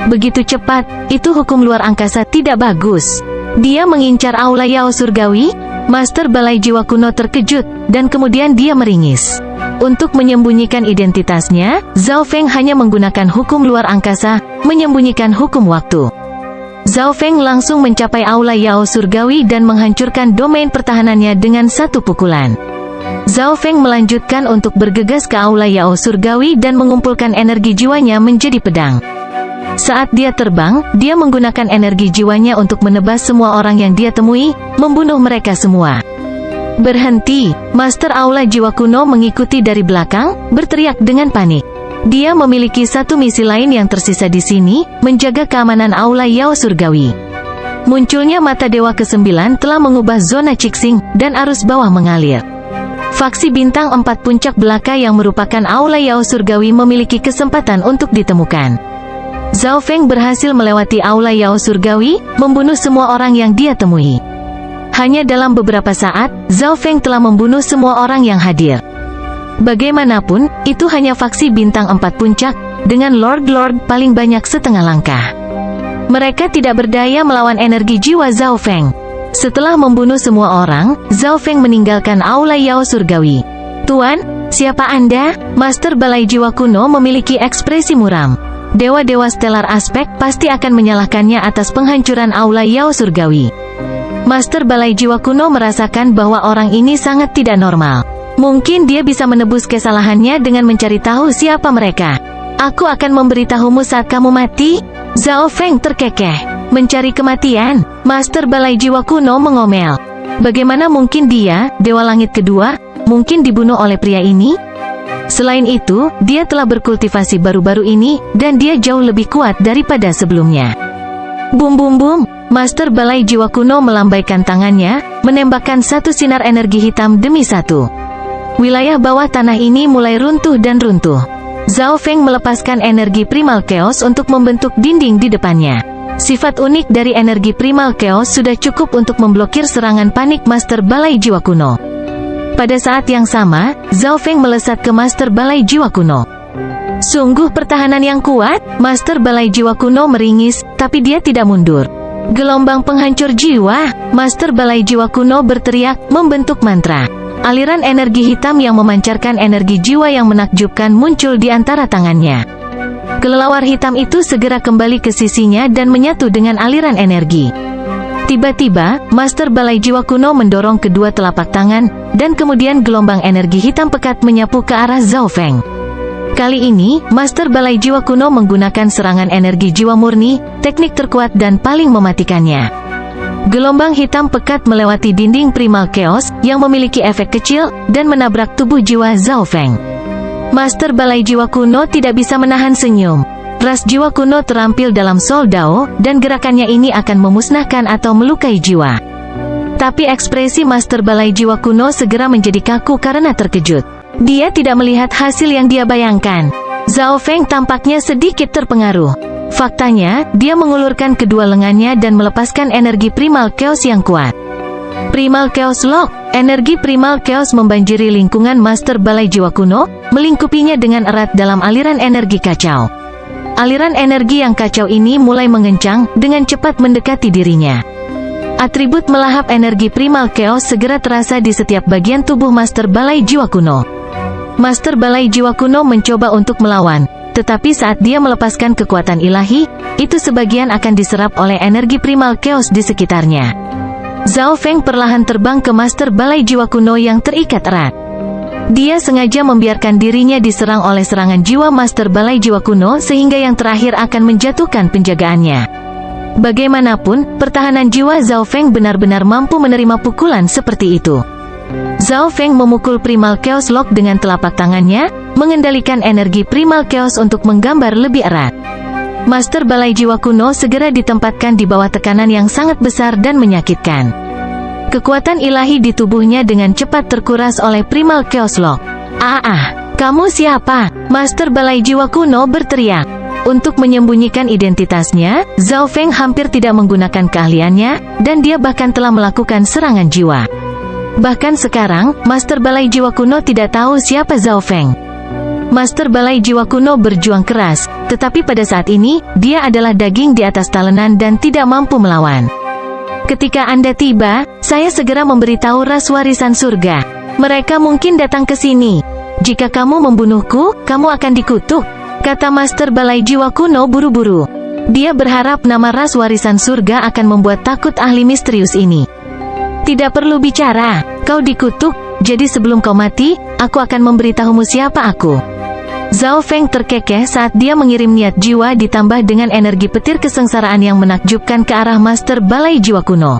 Begitu cepat, itu hukum luar angkasa tidak bagus. Dia mengincar Aula Yao Surgawi. Master Balai Jiwa Kuno terkejut, dan kemudian dia meringis. Untuk menyembunyikan identitasnya, Zhao Feng hanya menggunakan hukum luar angkasa, menyembunyikan hukum waktu. Zhao Feng langsung mencapai Aula Yao Surgawi dan menghancurkan domain pertahanannya dengan satu pukulan. Zhao Feng melanjutkan untuk bergegas ke Aula Yao Surgawi dan mengumpulkan energi jiwanya menjadi pedang. Saat dia terbang, dia menggunakan energi jiwanya untuk menebas semua orang yang dia temui, membunuh mereka semua. Berhenti, Master Aula Jiwa Kuno mengikuti dari belakang, berteriak dengan panik. Dia memiliki satu misi lain yang tersisa di sini, menjaga keamanan Aula Yao Surgawi. Munculnya mata Dewa ke-9 telah mengubah zona Cixing, dan arus bawah mengalir. Faksi Bintang 4 Puncak Belaka yang merupakan Aula Yao Surgawi memiliki kesempatan untuk ditemukan. Zhao Feng berhasil melewati Aula Yao Surgawi, membunuh semua orang yang dia temui. Hanya dalam beberapa saat, Zhao Feng telah membunuh semua orang yang hadir. Bagaimanapun, itu hanya faksi Bintang 4 Puncak, dengan Lord-Lord paling banyak setengah langkah. Mereka tidak berdaya melawan energi jiwa Zhao Feng. Setelah membunuh semua orang, Zhao Feng meninggalkan Aula Yao Surgawi. Tuan, siapa Anda? Master Balai Jiwa Kuno memiliki ekspresi muram. Dewa-dewa Stellar Aspect pasti akan menyalahkannya atas penghancuran Aula Yao Surgawi. Master Balai Jiwa Kuno merasakan bahwa orang ini sangat tidak normal. Mungkin dia bisa menebus kesalahannya dengan mencari tahu siapa mereka. Aku akan memberitahumu saat kamu mati. Zhao Feng terkekeh. Mencari kematian? Master Balai Jiwa Kuno mengomel. Bagaimana mungkin dia, Dewa Langit kedua, mungkin dibunuh oleh pria ini? Selain itu, dia telah berkultivasi baru-baru ini, dan dia jauh lebih kuat daripada sebelumnya. Bum bum bum, Master Balai Jiwa Kuno melambaikan tangannya, menembakkan satu sinar energi hitam demi satu. Wilayah bawah tanah ini mulai runtuh dan runtuh. Zhao Feng melepaskan energi Primal Chaos untuk membentuk dinding di depannya. Sifat unik dari energi Primal Chaos sudah cukup untuk memblokir serangan panik Master Balai Jiwa Kuno. Pada saat yang sama, Zhao Feng melesat ke Master Balai Jiwa Kuno. Sungguh pertahanan yang kuat, Master Balai Jiwa Kuno meringis, tapi dia tidak mundur. Gelombang penghancur jiwa, Master Balai Jiwa Kuno berteriak, membentuk mantra. Aliran energi hitam yang memancarkan energi jiwa yang menakjubkan muncul di antara tangannya. Kelelawar hitam itu segera kembali ke sisinya dan menyatu dengan aliran energi. Tiba-tiba, Master Balai Jiwa Kuno mendorong kedua telapak tangan, dan kemudian gelombang energi hitam pekat menyapu ke arah Zhao Feng. Kali ini, Master Balai Jiwa Kuno menggunakan serangan energi jiwa murni, teknik terkuat dan paling mematikannya. Gelombang hitam pekat melewati dinding Primal Chaos, yang memiliki efek kecil, dan menabrak tubuh jiwa Zhao Feng. Master Balai Jiwa Kuno tidak bisa menahan senyum. Ras jiwa kuno terampil dalam Soul Dao, dan gerakannya ini akan memusnahkan atau melukai jiwa. Tapi ekspresi Master Balai Jiwa Kuno segera menjadi kaku karena terkejut. Dia tidak melihat hasil yang dia bayangkan. Zhao Feng tampaknya sedikit terpengaruh. Faktanya, dia mengulurkan kedua lengannya dan melepaskan energi Primal Chaos yang kuat. Primal Chaos Lock, energi Primal Chaos membanjiri lingkungan Master Balai Jiwa Kuno, melingkupinya dengan erat dalam aliran energi kacau. Aliran energi yang kacau ini mulai mengencang, dengan cepat mendekati dirinya. Atribut melahap energi Primal Chaos segera terasa di setiap bagian tubuh Master Balai Jiwa Kuno. Master Balai Jiwa Kuno mencoba untuk melawan, tetapi saat dia melepaskan kekuatan ilahi, itu sebagian akan diserap oleh energi Primal Chaos di sekitarnya. Zhao Feng perlahan terbang ke Master Balai Jiwa Kuno yang terikat erat. Dia sengaja membiarkan dirinya diserang oleh serangan jiwa Master Balai Jiwa Kuno sehingga yang terakhir akan menjatuhkan penjagaannya. Bagaimanapun, pertahanan jiwa Zhao Feng benar-benar mampu menerima pukulan seperti itu. Zhao Feng memukul Primal Chaos Lock dengan telapak tangannya, mengendalikan energi Primal Chaos untuk menggambar lebih erat. Master Balai Jiwa Kuno segera ditempatkan di bawah tekanan yang sangat besar dan menyakitkan. Kekuatan ilahi di tubuhnya dengan cepat terkuras oleh Primal Chaos Lock. Kamu siapa? Master Balai Jiwa Kuno berteriak. Untuk menyembunyikan identitasnya, Zhao Feng hampir tidak menggunakan keahliannya, dan dia bahkan telah melakukan serangan jiwa. Bahkan sekarang, Master Balai Jiwa Kuno tidak tahu siapa Zhao Feng. Master Balai Jiwa Kuno berjuang keras, tetapi pada saat ini, dia adalah daging di atas talenan dan tidak mampu melawan. Ketika Anda tiba, saya segera memberitahu ras warisan surga. Mereka mungkin datang ke sini. Jika kamu membunuhku, kamu akan dikutuk, kata Master Balai Jiwa Kuno buru-buru. Dia berharap nama ras warisan surga akan membuat takut ahli misterius ini. Tidak perlu bicara, kau dikutuk, jadi sebelum kau mati, aku akan memberitahumu siapa aku. Zhao Feng terkekeh saat dia mengirim niat jiwa ditambah dengan energi petir kesengsaraan yang menakjubkan ke arah Master Balai Jiwa Kuno.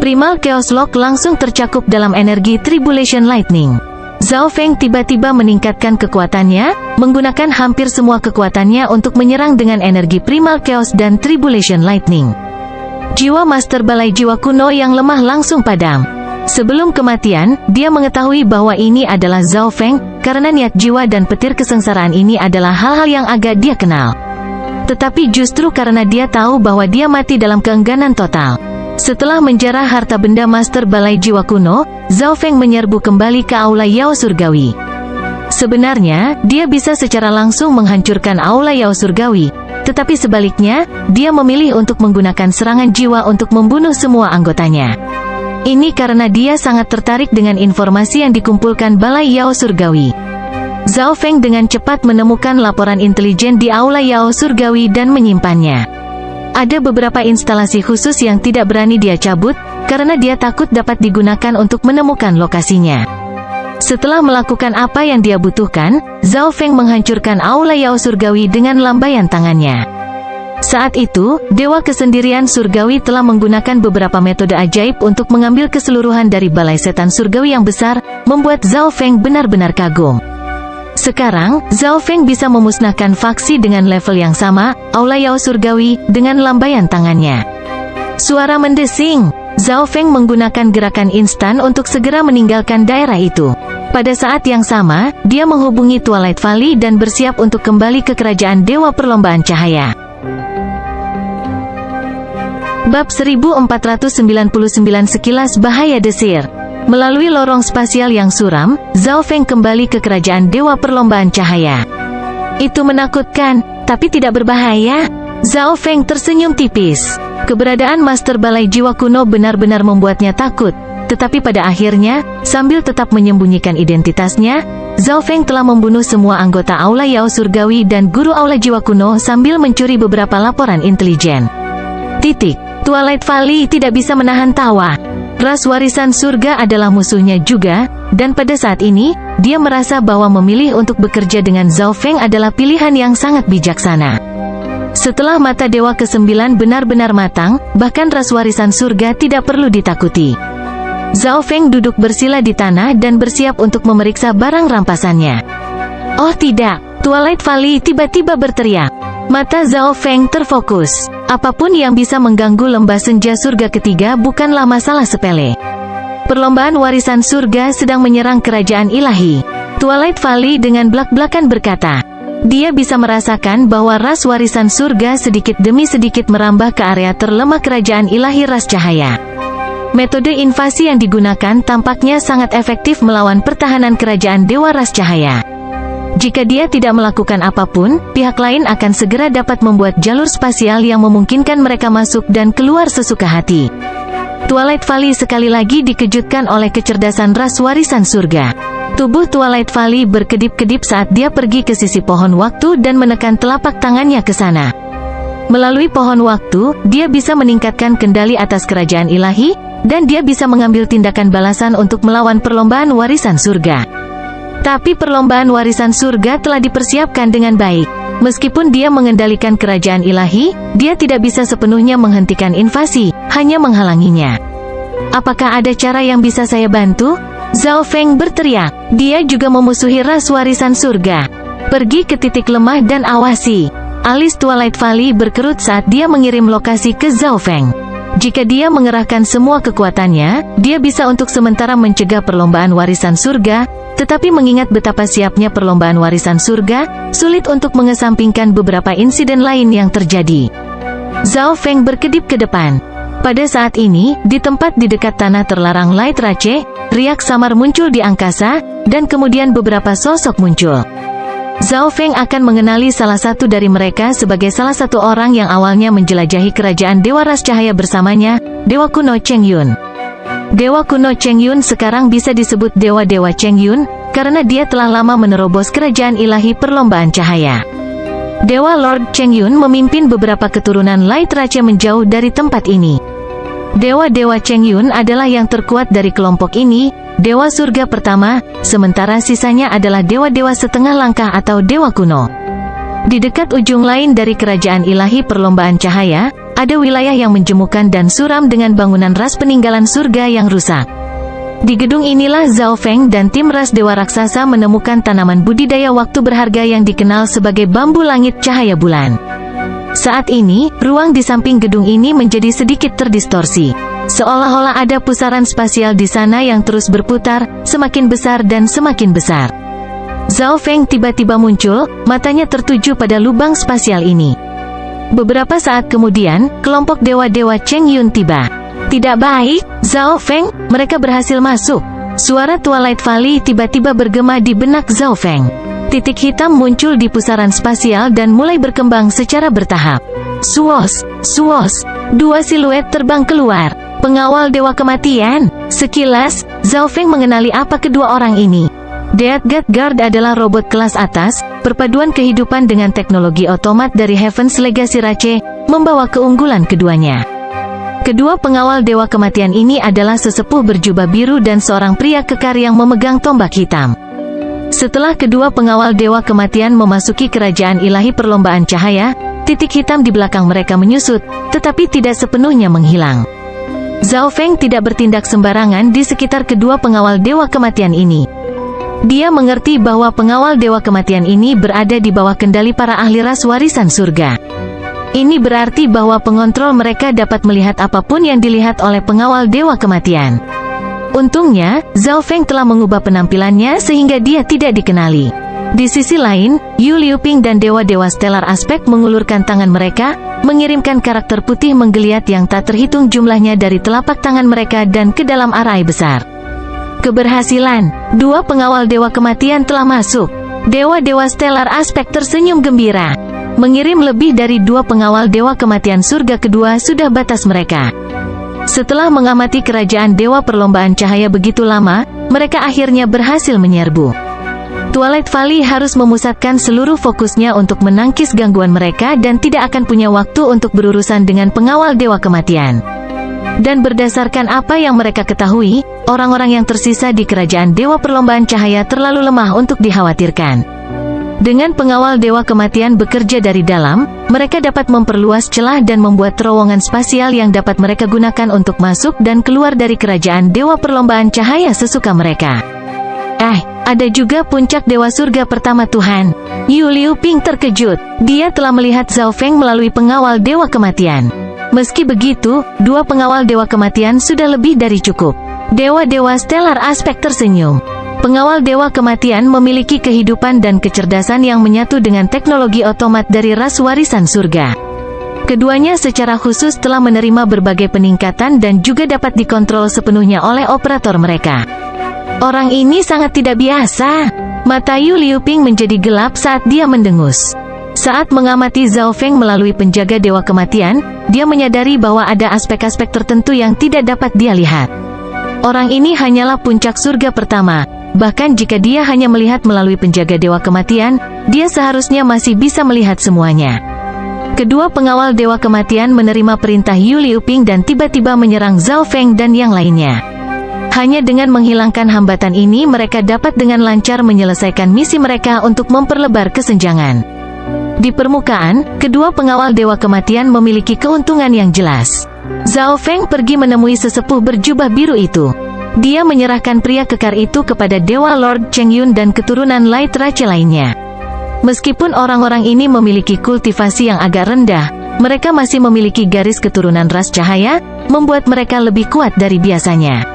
Primal Chaos Lock langsung tercakup dalam energi Tribulation Lightning. Zhao Feng tiba-tiba meningkatkan kekuatannya, menggunakan hampir semua kekuatannya untuk menyerang dengan energi Primal Chaos dan Tribulation Lightning. Jiwa Master Balai Jiwa Kuno yang lemah langsung padam. Sebelum kematian, dia mengetahui bahwa ini adalah Zhao Feng, karena niat jiwa dan petir kesengsaraan ini adalah hal-hal yang agak dia kenal. Tetapi justru karena dia tahu bahwa dia mati dalam keengganan total. Setelah menjarah harta benda Master Balai Jiwa Kuno, Zhao Feng menyerbu kembali ke Aula Yao Surgawi. Sebenarnya, dia bisa secara langsung menghancurkan Aula Yao Surgawi, tetapi sebaliknya, dia memilih untuk menggunakan serangan jiwa untuk membunuh semua anggotanya. Ini karena dia sangat tertarik dengan informasi yang dikumpulkan Balai Yao Surgawi. Zhao Feng dengan cepat menemukan laporan intelijen di Aula Yao Surgawi dan menyimpannya. Ada beberapa instalasi khusus yang tidak berani dia cabut, karena dia takut dapat digunakan untuk menemukan lokasinya. Setelah melakukan apa yang dia butuhkan, Zhao Feng menghancurkan Aula Yao Surgawi dengan lambaian tangannya. Saat itu, Dewa Kesendirian Surgawi telah menggunakan beberapa metode ajaib untuk mengambil keseluruhan dari Balai Setan Surgawi yang besar, membuat Zhao Feng benar-benar kagum. Sekarang, Zhao Feng bisa memusnahkan faksi dengan level yang sama, Aula Yao Surgawi, dengan lambaian tangannya. Suara mendesing. Zhao Feng menggunakan gerakan instan untuk segera meninggalkan daerah itu. Pada saat yang sama, dia menghubungi Twilight Valley dan bersiap untuk kembali ke kerajaan Dewa Perlombaan Cahaya. Bab 1499 Sekilas Bahaya Desir. Melalui lorong spasial yang suram, Zhao Feng kembali ke kerajaan Dewa Perlombaan Cahaya. Itu menakutkan, tapi tidak berbahaya. Zhao Feng tersenyum tipis. Keberadaan Master Balai Jiwa Kuno benar-benar membuatnya takut. Tetapi pada akhirnya, sambil tetap menyembunyikan identitasnya, Zhao Feng telah membunuh semua anggota Aula Yao Surgawi dan Guru Aula Jiwa Kuno sambil mencuri beberapa laporan intelijen. Twilight Valley tidak bisa menahan tawa. Ras warisan surga adalah musuhnya juga, dan pada saat ini, dia merasa bahwa memilih untuk bekerja dengan Zhao Feng adalah pilihan yang sangat bijaksana. Setelah mata Dewa ke-9 benar-benar matang, bahkan ras warisan surga tidak perlu ditakuti. Zhao Feng duduk bersila di tanah dan bersiap untuk memeriksa barang rampasannya. Oh tidak, Twilight Valley tiba-tiba berteriak. Mata Zhao Feng terfokus. Apapun yang bisa mengganggu lembah senja surga ketiga bukanlah masalah sepele. Perlombaan warisan surga sedang menyerang kerajaan ilahi. Twilight Valley dengan belak-belakan berkata. Dia bisa merasakan bahwa ras warisan surga sedikit demi sedikit merambah ke area terlemah kerajaan ilahi ras cahaya. Metode invasi yang digunakan tampaknya sangat efektif melawan pertahanan kerajaan Dewa Ras Cahaya. Jika dia tidak melakukan apapun, pihak lain akan segera dapat membuat jalur spasial yang memungkinkan mereka masuk dan keluar sesuka hati. Twilight Valley sekali lagi dikejutkan oleh kecerdasan ras warisan surga. Tubuh Twilight Valley berkedip-kedip saat dia pergi ke sisi pohon waktu dan menekan telapak tangannya ke sana. Melalui pohon waktu, dia bisa meningkatkan kendali atas kerajaan ilahi, dan dia bisa mengambil tindakan balasan untuk melawan perlombaan warisan surga. Tapi perlombaan warisan surga telah dipersiapkan dengan baik. Meskipun dia mengendalikan kerajaan ilahi, dia tidak bisa sepenuhnya menghentikan invasi, hanya menghalanginya. Apakah ada cara yang bisa saya bantu? Zhao Feng berteriak. Dia juga memusuhi ras warisan surga. Pergi ke titik lemah dan awasi. Alis Twilight Valley berkerut saat dia mengirim lokasi ke Zhao Feng. Jika dia mengerahkan semua kekuatannya, dia bisa untuk sementara mencegah perlombaan warisan surga, tetapi mengingat betapa siapnya perlombaan warisan surga, sulit untuk mengesampingkan beberapa insiden lain yang terjadi. Zhao Feng berkedip ke depan. Pada saat ini, di tempat di dekat tanah terlarang Light Rache, riak samar muncul di angkasa, dan kemudian beberapa sosok muncul. Zhao Feng akan mengenali salah satu dari mereka sebagai salah satu orang yang awalnya menjelajahi kerajaan Dewa Ras Cahaya bersamanya, Dewa Kuno Cheng Yun. Dewa Kuno Cheng Yun sekarang bisa disebut Dewa-Dewa Cheng Yun, karena dia telah lama menerobos kerajaan ilahi perlombaan cahaya. Dewa Lord Cheng Yun memimpin beberapa keturunan Light Rache menjauh dari tempat ini. Dewa-Dewa Cheng Yun adalah yang terkuat dari kelompok ini, Dewa Surga pertama, sementara sisanya adalah Dewa-Dewa setengah langkah atau Dewa Kuno. Di dekat ujung lain dari kerajaan ilahi perlombaan cahaya, ada wilayah yang menjemukan dan suram dengan bangunan ras peninggalan surga yang rusak. Di gedung inilah Zhao Feng dan tim ras Dewa Raksasa menemukan tanaman budidaya waktu berharga yang dikenal sebagai bambu langit cahaya bulan. Saat ini, ruang di samping gedung ini menjadi sedikit terdistorsi. Seolah-olah ada pusaran spasial di sana yang terus berputar, semakin besar dan semakin besar. Zhao Feng tiba-tiba muncul, matanya tertuju pada lubang spasial ini. Beberapa saat kemudian, kelompok Dewa-Dewa Cheng Yun tiba. Tidak baik, Zhao Feng, mereka berhasil masuk. Suara Twilight Valley tiba-tiba bergema di benak Zhao Feng. Titik hitam muncul di pusaran spasial dan mulai berkembang secara bertahap. Suos, suos, dua siluet terbang keluar. Pengawal Dewa Kematian. Sekilas, Zhao Feng mengenali apa kedua orang ini. Death Guard adalah robot kelas atas, perpaduan kehidupan dengan teknologi otomat dari Heaven's Legacy Rache, membawa keunggulan keduanya. Kedua pengawal Dewa Kematian ini adalah sesepuh berjubah biru dan seorang pria kekar yang memegang tombak hitam. Setelah kedua pengawal Dewa Kematian memasuki kerajaan ilahi perlombaan cahaya, titik hitam di belakang mereka menyusut, tetapi tidak sepenuhnya menghilang. Zhao Feng tidak bertindak sembarangan di sekitar kedua pengawal Dewa Kematian ini. Dia mengerti bahwa pengawal Dewa Kematian ini berada di bawah kendali para ahli ras warisan surga. Ini berarti bahwa pengontrol mereka dapat melihat apapun yang dilihat oleh pengawal Dewa Kematian. Untungnya, Zhao Feng telah mengubah penampilannya sehingga dia tidak dikenali. Di sisi lain, Yu Liuping dan dewa-dewa Stellar Aspect mengulurkan tangan mereka, mengirimkan karakter putih menggeliat yang tak terhitung jumlahnya dari telapak tangan mereka dan ke dalam arai besar. Keberhasilan, dua pengawal Dewa Kematian telah masuk. Dewa-dewa Stellar Aspect tersenyum gembira. Mengirim lebih dari dua pengawal Dewa Kematian surga kedua sudah batas mereka. Setelah mengamati kerajaan Dewa Perlombaan Cahaya begitu lama, mereka akhirnya berhasil menyerbu. Twilight Valley harus memusatkan seluruh fokusnya untuk menangkis gangguan mereka dan tidak akan punya waktu untuk berurusan dengan pengawal Dewa Kematian. Dan berdasarkan apa yang mereka ketahui, orang-orang yang tersisa di kerajaan Dewa Perlombaan Cahaya terlalu lemah untuk dikhawatirkan. Dengan pengawal Dewa Kematian bekerja dari dalam, mereka dapat memperluas celah dan membuat terowongan spasial yang dapat mereka gunakan untuk masuk dan keluar dari kerajaan Dewa Perlombaan Cahaya sesuka mereka. Ada juga puncak Dewa Surga pertama Tuhan. Yu Liuping terkejut. Dia telah melihat Zhao Feng melalui pengawal Dewa Kematian. Meski begitu, dua pengawal Dewa Kematian sudah lebih dari cukup. Dewa-dewa Stellar Aspect tersenyum. Pengawal Dewa Kematian memiliki kehidupan dan kecerdasan yang menyatu dengan teknologi otomat dari ras warisan surga. Keduanya secara khusus telah menerima berbagai peningkatan dan juga dapat dikontrol sepenuhnya oleh operator mereka. Orang ini sangat tidak biasa. Mata Yu Liuping menjadi gelap saat dia mendengus. Saat mengamati Zhao Feng melalui penjaga Dewa Kematian, dia menyadari bahwa ada aspek-aspek tertentu yang tidak dapat dia lihat. Orang ini hanyalah puncak surga pertama. Bahkan jika dia hanya melihat melalui penjaga Dewa Kematian, dia seharusnya masih bisa melihat semuanya. Kedua pengawal Dewa Kematian menerima perintah Yu Liuping dan tiba-tiba menyerang Zhao Feng dan yang lainnya. Hanya dengan menghilangkan hambatan ini mereka dapat dengan lancar menyelesaikan misi mereka untuk memperlebar kesenjangan. Di permukaan, kedua pengawal Dewa Kematian memiliki keuntungan yang jelas. Zhao Feng pergi menemui sesepuh berjubah biru itu. Dia menyerahkan pria kekar itu kepada Dewa Lord Cheng Yun dan keturunan Light Rache lainnya. Meskipun orang-orang ini memiliki kultivasi yang agak rendah, mereka masih memiliki garis keturunan ras cahaya, membuat mereka lebih kuat dari biasanya.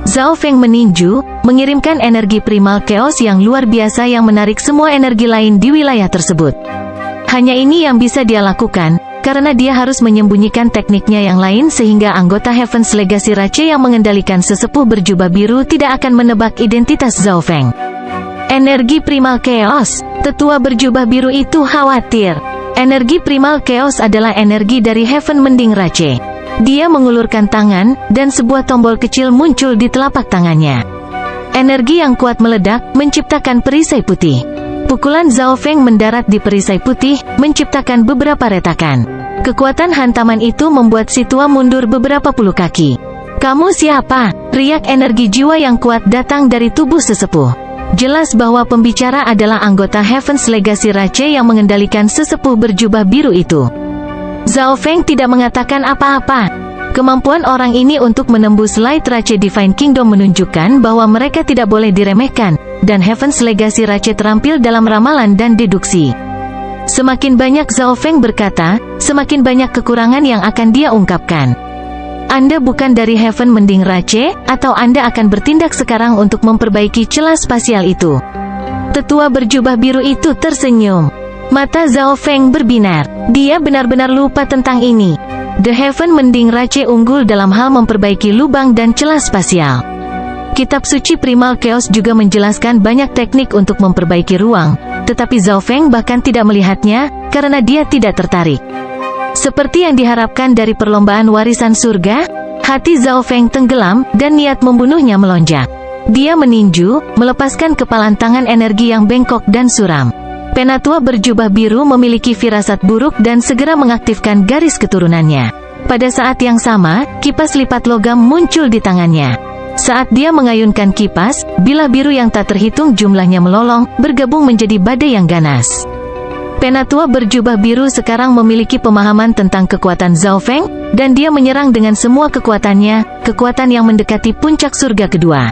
Zhao Feng meninju, mengirimkan energi primal chaos yang luar biasa yang menarik semua energi lain di wilayah tersebut. Hanya ini yang bisa dia lakukan, karena dia harus menyembunyikan tekniknya yang lain sehingga anggota Heaven's Legacy Rache yang mengendalikan sesepuh berjubah biru tidak akan menebak identitas Zhao Feng. Energi primal chaos. Tetua berjubah biru itu khawatir. Energi primal chaos adalah energi dari Heaven Mending Rache. Dia mengulurkan tangan, dan sebuah tombol kecil muncul di telapak tangannya. Energi yang kuat meledak, menciptakan perisai putih. Pukulan Zhao Feng mendarat di perisai putih, menciptakan beberapa retakan. Kekuatan hantaman itu membuat si tua mundur beberapa puluh kaki. "Kamu siapa?" Riak energi jiwa yang kuat datang dari tubuh sesepuh. Jelas bahwa pembicara adalah anggota Heaven's Legacy Rache yang mengendalikan sesepuh berjubah biru itu. Zhao Feng tidak mengatakan apa-apa. Kemampuan orang ini untuk menembus Light Rache Divine Kingdom menunjukkan bahwa mereka tidak boleh diremehkan, dan Heaven's Legacy Rache terampil dalam ramalan dan deduksi. Semakin banyak Zhao Feng berkata, semakin banyak kekurangan yang akan dia ungkapkan. Anda bukan dari Heaven Mending Rache, atau Anda akan bertindak sekarang untuk memperbaiki celah spasial itu? Tetua berjubah biru itu tersenyum. Mata Zhao Feng berbinar. Dia benar-benar lupa tentang ini. The Heaven Mending Rache unggul dalam hal memperbaiki lubang dan celah spasial. Kitab suci Primal Chaos juga menjelaskan banyak teknik untuk memperbaiki ruang, tetapi Zhao Feng bahkan tidak melihatnya, karena dia tidak tertarik. Seperti yang diharapkan dari perlombaan warisan surga, hati Zhao Feng tenggelam, dan niat membunuhnya melonjak. Dia meninju, melepaskan kepalan tangan energi yang bengkok dan suram. Penatua berjubah biru memiliki firasat buruk dan segera mengaktifkan garis keturunannya. Pada saat yang sama, kipas lipat logam muncul di tangannya. Saat dia mengayunkan kipas, bilah biru yang tak terhitung jumlahnya melolong, bergabung menjadi badai yang ganas. Penatua berjubah biru sekarang memiliki pemahaman tentang kekuatan Zhao Feng, dan dia menyerang dengan semua kekuatannya, kekuatan yang mendekati puncak surga kedua.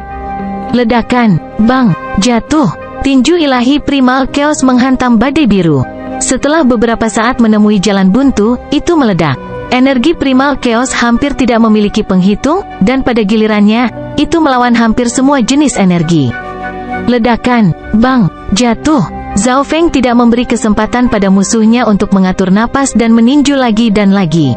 Ledakan, bang, jatuh. Tinju ilahi Primal Chaos menghantam badai biru. Setelah beberapa saat menemui jalan buntu, itu meledak. Energi Primal Chaos hampir tidak memiliki penghitung, dan pada gilirannya, itu melawan hampir semua jenis energi. Ledakan, bang, jatuh. Zhao Feng tidak memberi kesempatan pada musuhnya untuk mengatur napas dan meninju lagi dan lagi.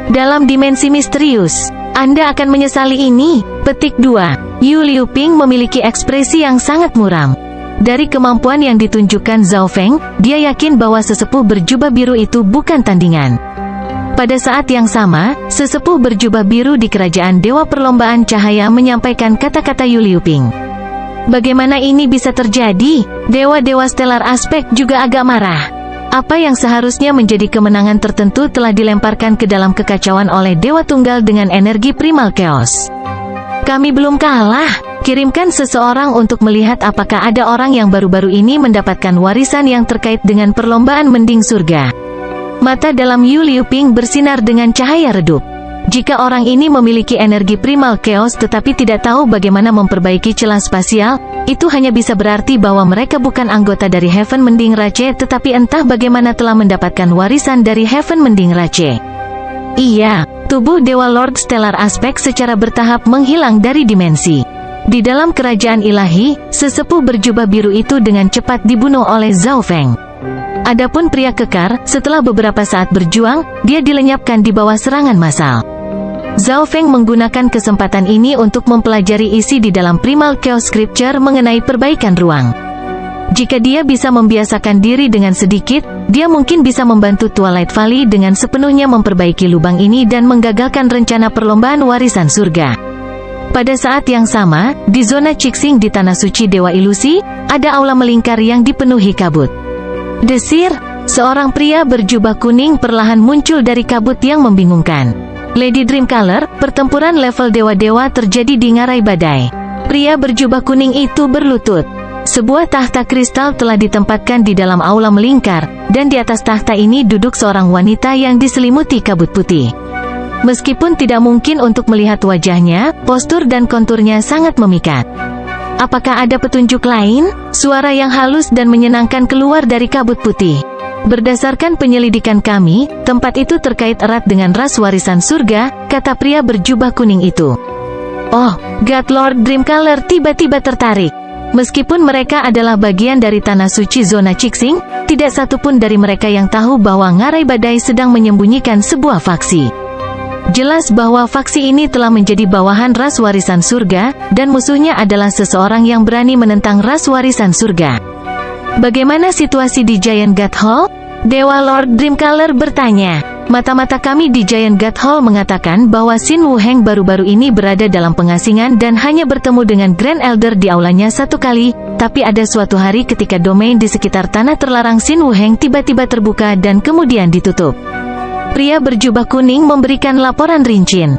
Dalam dimensi misterius, Anda akan menyesali ini. Petik 2. Yu Liuping memiliki ekspresi yang sangat muram. Dari kemampuan yang ditunjukkan Zhao Feng, dia yakin bahwa sesepuh berjubah biru itu bukan tandingan. Pada saat yang sama, sesepuh berjubah biru di kerajaan Dewa Perlombaan Cahaya menyampaikan kata-kata Yu Liuping. Bagaimana ini bisa terjadi? Dewa-dewa Stellar Aspect juga agak marah. Apa yang seharusnya menjadi kemenangan tertentu telah dilemparkan ke dalam kekacauan oleh Dewa Tunggal dengan energi Primal Chaos. Kami belum kalah. Kirimkan seseorang untuk melihat apakah ada orang yang baru-baru ini mendapatkan warisan yang terkait dengan perlombaan mending surga. Mata dalam Yu Liuping bersinar dengan cahaya redup. Jika orang ini memiliki energi Primal Chaos tetapi tidak tahu bagaimana memperbaiki celah spasial, itu hanya bisa berarti bahwa mereka bukan anggota dari Heaven Mending Rache tetapi entah bagaimana telah mendapatkan warisan dari Heaven Mending Rache. Iya, tubuh Dewa Lord Stellar Aspect secara bertahap menghilang dari dimensi. Di dalam kerajaan ilahi, sesepuh berjubah biru itu dengan cepat dibunuh oleh Zhao Feng. Adapun pria kekar, setelah beberapa saat berjuang, dia dilenyapkan di bawah serangan massal. Zhao Feng menggunakan kesempatan ini untuk mempelajari isi di dalam Primal Chaos Scripture mengenai perbaikan ruang. Jika dia bisa membiasakan diri dengan sedikit, dia mungkin bisa membantu Twilight Valley dengan sepenuhnya memperbaiki lubang ini dan menggagalkan rencana perlombaan warisan surga. Pada saat yang sama, di zona Cixing di Tanah Suci Dewa Ilusi, ada aula melingkar yang dipenuhi kabut. Desir, seorang pria berjubah kuning perlahan muncul dari kabut yang membingungkan. Lady Dreamcaller, pertempuran level dewa-dewa terjadi di ngarai badai. Pria berjubah kuning itu berlutut. Sebuah tahta kristal telah ditempatkan di dalam aula melingkar, dan di atas tahta ini duduk seorang wanita yang diselimuti kabut putih. Meskipun tidak mungkin untuk melihat wajahnya, postur dan konturnya sangat memikat. Apakah ada petunjuk lain? Suara yang halus dan menyenangkan keluar dari kabut putih. Berdasarkan penyelidikan kami, tempat itu terkait erat dengan ras warisan surga, kata pria berjubah kuning itu. Oh, God Lord Dreamcaller tiba-tiba tertarik. Meskipun mereka adalah bagian dari tanah suci zona Cixing, tidak satupun dari mereka yang tahu bahwa ngarai badai sedang menyembunyikan sebuah faksi. Jelas bahwa faksi ini telah menjadi bawahan ras warisan surga, dan musuhnya adalah seseorang yang berani menentang ras warisan surga. Bagaimana situasi di Giant God Hall? Dewa Lord Dreamcaller bertanya. Mata-mata kami di Giant God Hall mengatakan bahwa Xin Wuheng baru-baru ini berada dalam pengasingan dan hanya bertemu dengan Grand Elder di aulanya satu kali, tapi ada suatu hari ketika domain di sekitar tanah terlarang Xin Wuheng tiba-tiba terbuka dan kemudian ditutup. Pria berjubah kuning memberikan laporan rinci.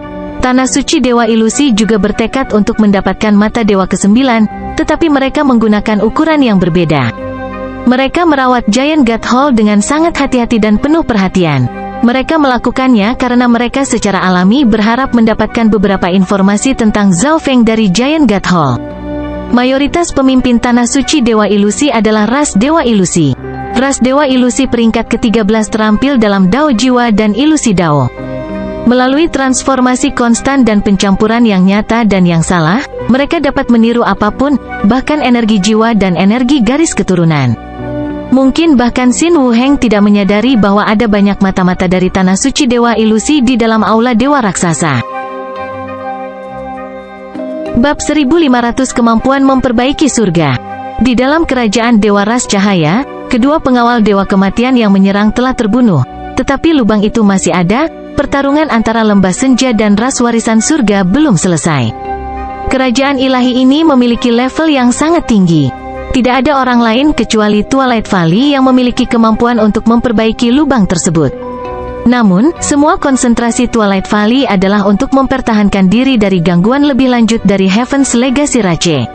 Tanah suci Dewa Ilusi juga bertekad untuk mendapatkan mata Dewa ke-9, tetapi mereka menggunakan ukuran yang berbeda. Mereka merawat Giant God Hall dengan sangat hati-hati dan penuh perhatian. Mereka melakukannya karena mereka secara alami berharap mendapatkan beberapa informasi tentang Zhao Feng dari Giant God Hall. Mayoritas pemimpin Tanah Suci Dewa Ilusi adalah ras Dewa Ilusi. Ras Dewa Ilusi peringkat ke-13 terampil dalam Dao Jiwa dan Ilusi Dao. Melalui transformasi konstan dan pencampuran yang nyata dan yang salah, mereka dapat meniru apapun, bahkan energi jiwa dan energi garis keturunan. Mungkin bahkan Xin Wuheng tidak menyadari bahwa ada banyak mata-mata dari Tanah Suci Dewa Ilusi di dalam aula Dewa Raksasa. Bab 1500 Kemampuan Memperbaiki Surga. Di dalam kerajaan Dewa Ras Cahaya, kedua pengawal Dewa Kematian yang menyerang telah terbunuh, tetapi lubang itu masih ada. Pertarungan antara Lembah Senja dan ras warisan surga belum selesai. Kerajaan ilahi ini memiliki level yang sangat tinggi. Tidak ada orang lain kecuali Twilight Valley yang memiliki kemampuan untuk memperbaiki lubang tersebut. Namun, semua konsentrasi Twilight Valley adalah untuk mempertahankan diri dari gangguan lebih lanjut dari Heaven's Legacy Rache.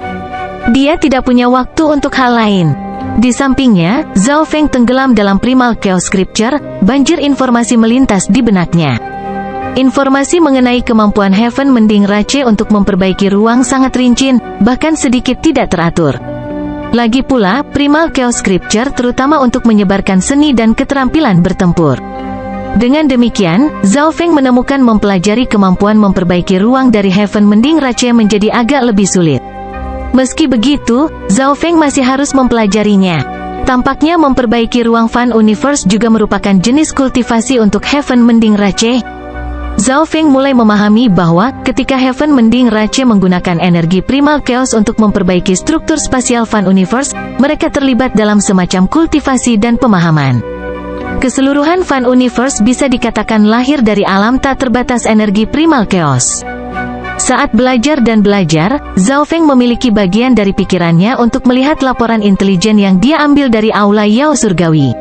Dia tidak punya waktu untuk hal lain. Di sampingnya, Zhao Feng tenggelam dalam Primal Chaos Scripture, banjir informasi melintas di benaknya. Informasi mengenai kemampuan Heaven Mending Rache untuk memperbaiki ruang sangat rinci, bahkan sedikit tidak teratur. Lagi pula, Primal Chaos Scripture terutama untuk menyebarkan seni dan keterampilan bertempur. Dengan demikian, Zhao Feng menemukan mempelajari kemampuan memperbaiki ruang dari Heaven Mending Rache menjadi agak lebih sulit. Meski begitu, Zhao Feng masih harus mempelajarinya. Tampaknya memperbaiki ruang Fan Universe juga merupakan jenis kultivasi untuk Heaven Mending Rache. Zhao Feng mulai memahami bahwa, ketika Heaven Mending Rache menggunakan energi Primal Chaos untuk memperbaiki struktur spasial Fan Universe, mereka terlibat dalam semacam kultivasi dan pemahaman. Keseluruhan Fan Universe bisa dikatakan lahir dari alam tak terbatas energi Primal Chaos. Saat belajar dan belajar, Zhao Feng memiliki bagian dari pikirannya untuk melihat laporan intelijen yang dia ambil dari Aula Yao Surgawi.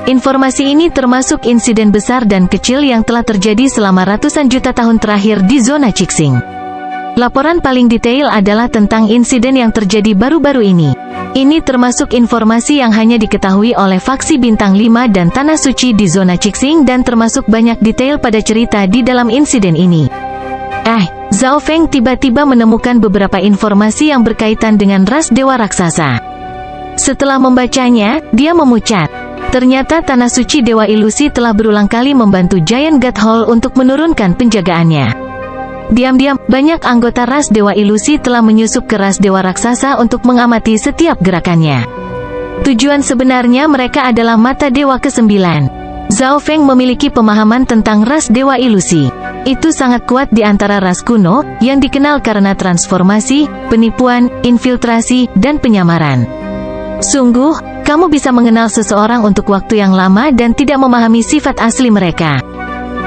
Informasi ini termasuk insiden besar dan kecil yang telah terjadi selama ratusan juta tahun terakhir di zona Cixing. Laporan paling detail adalah tentang insiden yang terjadi baru-baru ini. Ini termasuk informasi yang hanya diketahui oleh faksi Bintang 5 dan Tanah Suci di zona Cixing dan termasuk banyak detail pada cerita di dalam insiden ini. Zhao Feng tiba-tiba menemukan beberapa informasi yang berkaitan dengan ras dewa raksasa. Setelah membacanya, dia memucat. Ternyata Tanah Suci Dewa Ilusi telah berulang kali membantu Giant God Hall untuk menurunkan penjagaannya. Diam-diam, banyak anggota ras Dewa Ilusi telah menyusup ke ras Dewa Raksasa untuk mengamati setiap gerakannya. Tujuan sebenarnya mereka adalah mata Dewa ke-9. Zhao Feng memiliki pemahaman tentang ras Dewa Ilusi. Itu sangat kuat di antara ras kuno, yang dikenal karena transformasi, penipuan, infiltrasi, dan penyamaran. Sungguh, kamu bisa mengenal seseorang untuk waktu yang lama dan tidak memahami sifat asli mereka.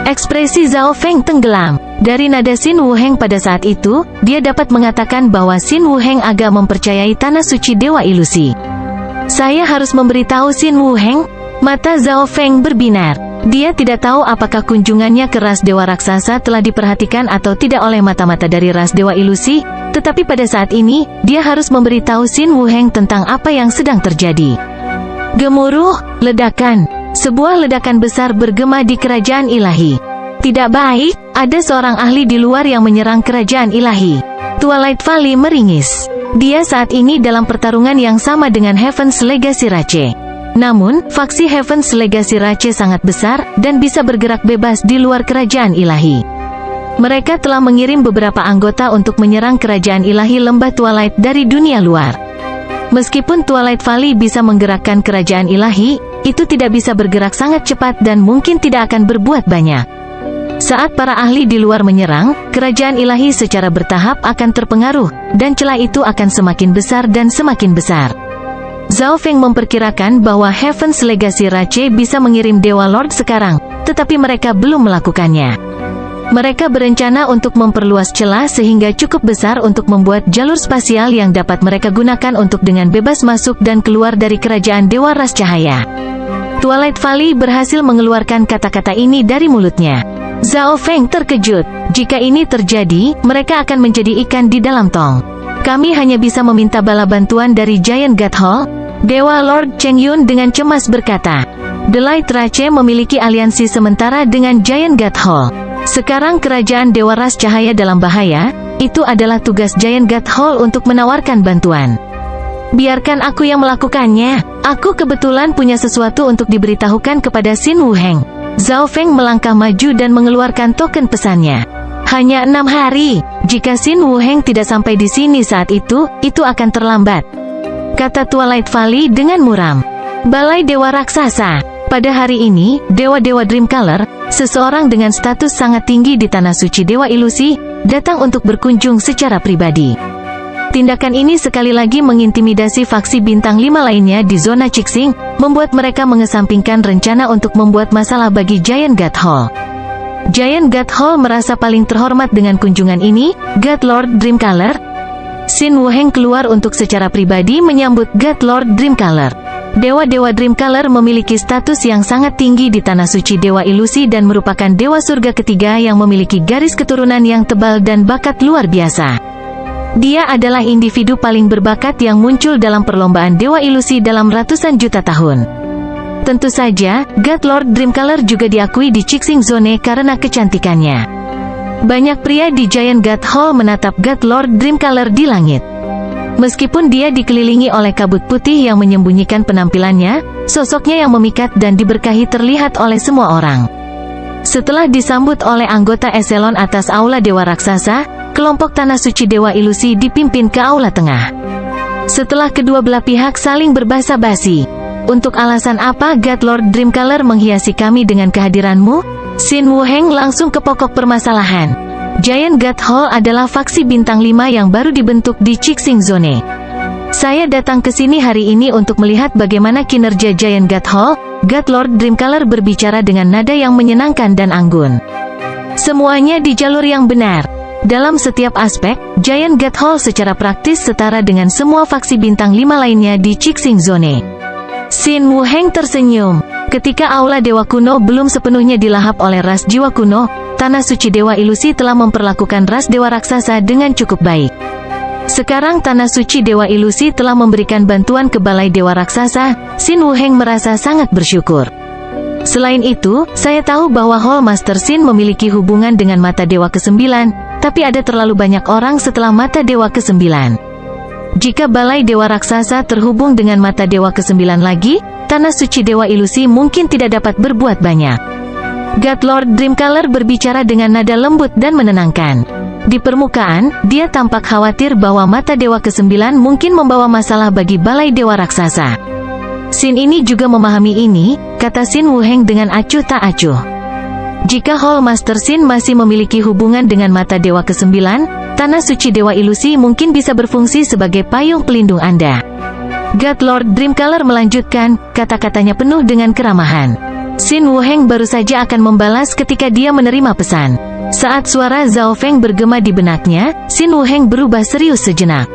Ekspresi Zhao Feng tenggelam. Dari nada Xin Wuheng pada saat itu, dia dapat mengatakan bahwa Xin Wuheng agak mempercayai Tanah Suci Dewa Ilusi. Saya harus memberitahu Xin Wuheng? Mata Zhao Feng berbinar. Dia tidak tahu apakah kunjungannya ke ras Dewa Raksasa telah diperhatikan atau tidak oleh mata-mata dari ras Dewa Ilusi, tetapi pada saat ini, dia harus memberitahu Xin Wuheng tentang apa yang sedang terjadi. Gemuruh, ledakan. Sebuah ledakan besar bergema di kerajaan ilahi. Tidak baik, ada seorang ahli di luar yang menyerang kerajaan ilahi. Twilight Valley meringis. Dia saat ini dalam pertarungan yang sama dengan Heaven's Legacy Rache. Namun, faksi Heaven's Legacy Rache sangat besar, dan bisa bergerak bebas di luar kerajaan ilahi. Mereka telah mengirim beberapa anggota untuk menyerang kerajaan ilahi lembah Twilight dari dunia luar. Meskipun Twilight Valley bisa menggerakkan kerajaan ilahi, itu tidak bisa bergerak sangat cepat dan mungkin tidak akan berbuat banyak. Saat para ahli di luar menyerang, kerajaan ilahi secara bertahap akan terpengaruh, dan celah itu akan semakin besar dan semakin besar. Zhao Feng memperkirakan bahwa Heaven's Legacy Rache bisa mengirim Dewa Lord sekarang, tetapi mereka belum melakukannya. Mereka berencana untuk memperluas celah sehingga cukup besar untuk membuat jalur spasial yang dapat mereka gunakan untuk dengan bebas masuk dan keluar dari kerajaan Dewa Ras Cahaya. Twilight Valley berhasil mengeluarkan kata-kata ini dari mulutnya. Zhao Feng terkejut. Jika ini terjadi, mereka akan menjadi ikan di dalam tong. Kami hanya bisa meminta bala bantuan dari Giant God Hall. Dewa Lord Cheng Yun dengan cemas berkata. The Light Rache memiliki aliansi sementara dengan Giant God Hall. Sekarang kerajaan Dewa Ras Cahaya dalam bahaya, itu adalah tugas Giant God Hall untuk menawarkan bantuan. Biarkan aku yang melakukannya. Aku kebetulan punya sesuatu untuk diberitahukan kepada Xin Wuheng. Zhao Feng melangkah maju dan mengeluarkan token pesannya. Hanya 6 hari. Jika Xin Wuheng tidak sampai di sini saat itu akan terlambat, kata Twilight Valley dengan muram. Balai Dewa Raksasa. Pada hari ini, Dewa-Dewa Dreamcaller, seseorang dengan status sangat tinggi di Tanah Suci Dewa Ilusi, datang untuk berkunjung secara pribadi. Tindakan ini sekali lagi mengintimidasi faksi Bintang 5 lainnya di zona Cixing, membuat mereka mengesampingkan rencana untuk membuat masalah bagi Giant God Hall. Giant God Hall merasa paling terhormat dengan kunjungan ini. God Lord Dreamcaller. Xin Wuheng keluar untuk secara pribadi menyambut God Lord Dreamcaller. Dewa-Dewa Dreamcaller memiliki status yang sangat tinggi di Tanah Suci Dewa Ilusi dan merupakan Dewa Surga ketiga yang memiliki garis keturunan yang tebal dan bakat luar biasa. Dia adalah individu paling berbakat yang muncul dalam perlombaan Dewa Ilusi dalam ratusan juta tahun. Tentu saja, God Lord Dreamcatcher juga diakui di Cixing Zone karena kecantikannya. Banyak pria di Giant God Hall menatap God Lord Dreamcatcher di langit. Meskipun dia dikelilingi oleh kabut putih yang menyembunyikan penampilannya, sosoknya yang memikat dan diberkahi terlihat oleh semua orang. Setelah disambut oleh anggota eselon atas Aula Dewa Raksasa, kelompok Tanah Suci Dewa Ilusi dipimpin ke Aula Tengah. Setelah kedua belah pihak saling berbasa-basi, "Untuk alasan apa God Lord Dreamcatcher menghiasi kami dengan kehadiranmu?" Xin Wuheng langsung ke pokok permasalahan. Giant God Hall adalah faksi bintang 5 yang baru dibentuk di Cixing Zone. Saya datang ke sini hari ini untuk melihat bagaimana kinerja Giant God Hall. God Lord Dreamcatcher berbicara dengan nada yang menyenangkan dan anggun. Semuanya di jalur yang benar. Dalam setiap aspek, Giant God Hall secara praktis setara dengan semua faksi bintang 5 lainnya di Cixing Zone. Xin Wuheng tersenyum. Ketika Aula Dewa Kuno belum sepenuhnya dilahap oleh ras jiwa kuno, Tanah Suci Dewa Ilusi telah memperlakukan ras Dewa Raksasa dengan cukup baik. Sekarang Tanah Suci Dewa Ilusi telah memberikan bantuan ke Balai Dewa Raksasa. Xin Wuheng merasa sangat bersyukur. Selain itu, saya tahu bahwa Hall Master Xin memiliki hubungan dengan Mata Dewa ke-9, tapi ada terlalu banyak orang setelah Mata Dewa ke-9. Jika Balai Dewa Raksasa terhubung dengan Mata Dewa ke-9 lagi, Tanah Suci Dewa Ilusi mungkin tidak dapat berbuat banyak. God Lord Dreamcatcher berbicara dengan nada lembut dan menenangkan. Di permukaan, dia tampak khawatir bahwa Mata Dewa ke-9 mungkin membawa masalah bagi Balai Dewa Raksasa. Xin ini juga memahami ini, kata Xin Wuheng dengan acuh tak acuh. Jika Hall Master Xin masih memiliki hubungan dengan Mata Dewa ke-9, Tanah Suci Dewa Ilusi mungkin bisa berfungsi sebagai payung pelindung Anda. God Lord Dreamcatcher melanjutkan, kata-katanya penuh dengan keramahan. Xin Wuheng baru saja akan membalas ketika dia menerima pesan. Saat suara Zhao Feng bergema di benaknya, Xin Wuheng berubah serius sejenak.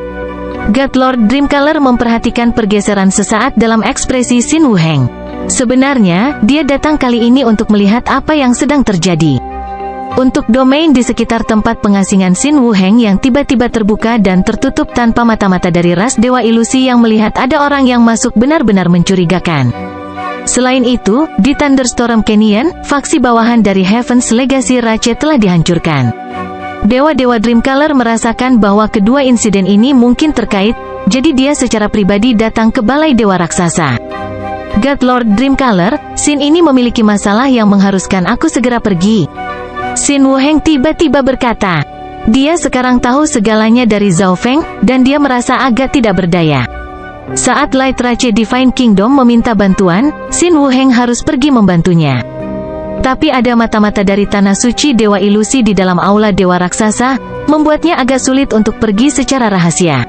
God Lord Dreamcatcher memperhatikan pergeseran sesaat dalam ekspresi Xin Wuheng. Sebenarnya, dia datang kali ini untuk melihat apa yang sedang terjadi. Untuk domain di sekitar tempat pengasingan Xin Wuheng yang tiba-tiba terbuka dan tertutup tanpa mata-mata dari ras Dewa Ilusi yang melihat ada orang yang masuk benar-benar mencurigakan. Selain itu, di Thunderstorm Canyon, faksi bawahan dari Heaven's Legacy Rache telah dihancurkan. Dewa-dewa Dreamcatcher merasakan bahwa kedua insiden ini mungkin terkait, jadi dia secara pribadi datang ke Balai Dewa Raksasa. God Lord Dreamcatcher, Xin ini memiliki masalah yang mengharuskan aku segera pergi. Xin Wuheng tiba-tiba berkata. Dia sekarang tahu segalanya dari Zhao Feng, dan dia merasa agak tidak berdaya. Saat Light Rache Divine Kingdom meminta bantuan, Xin Wuheng harus pergi membantunya. Tapi ada mata-mata dari Tanah Suci Dewa Ilusi di dalam Aula Dewa Raksasa, membuatnya agak sulit untuk pergi secara rahasia.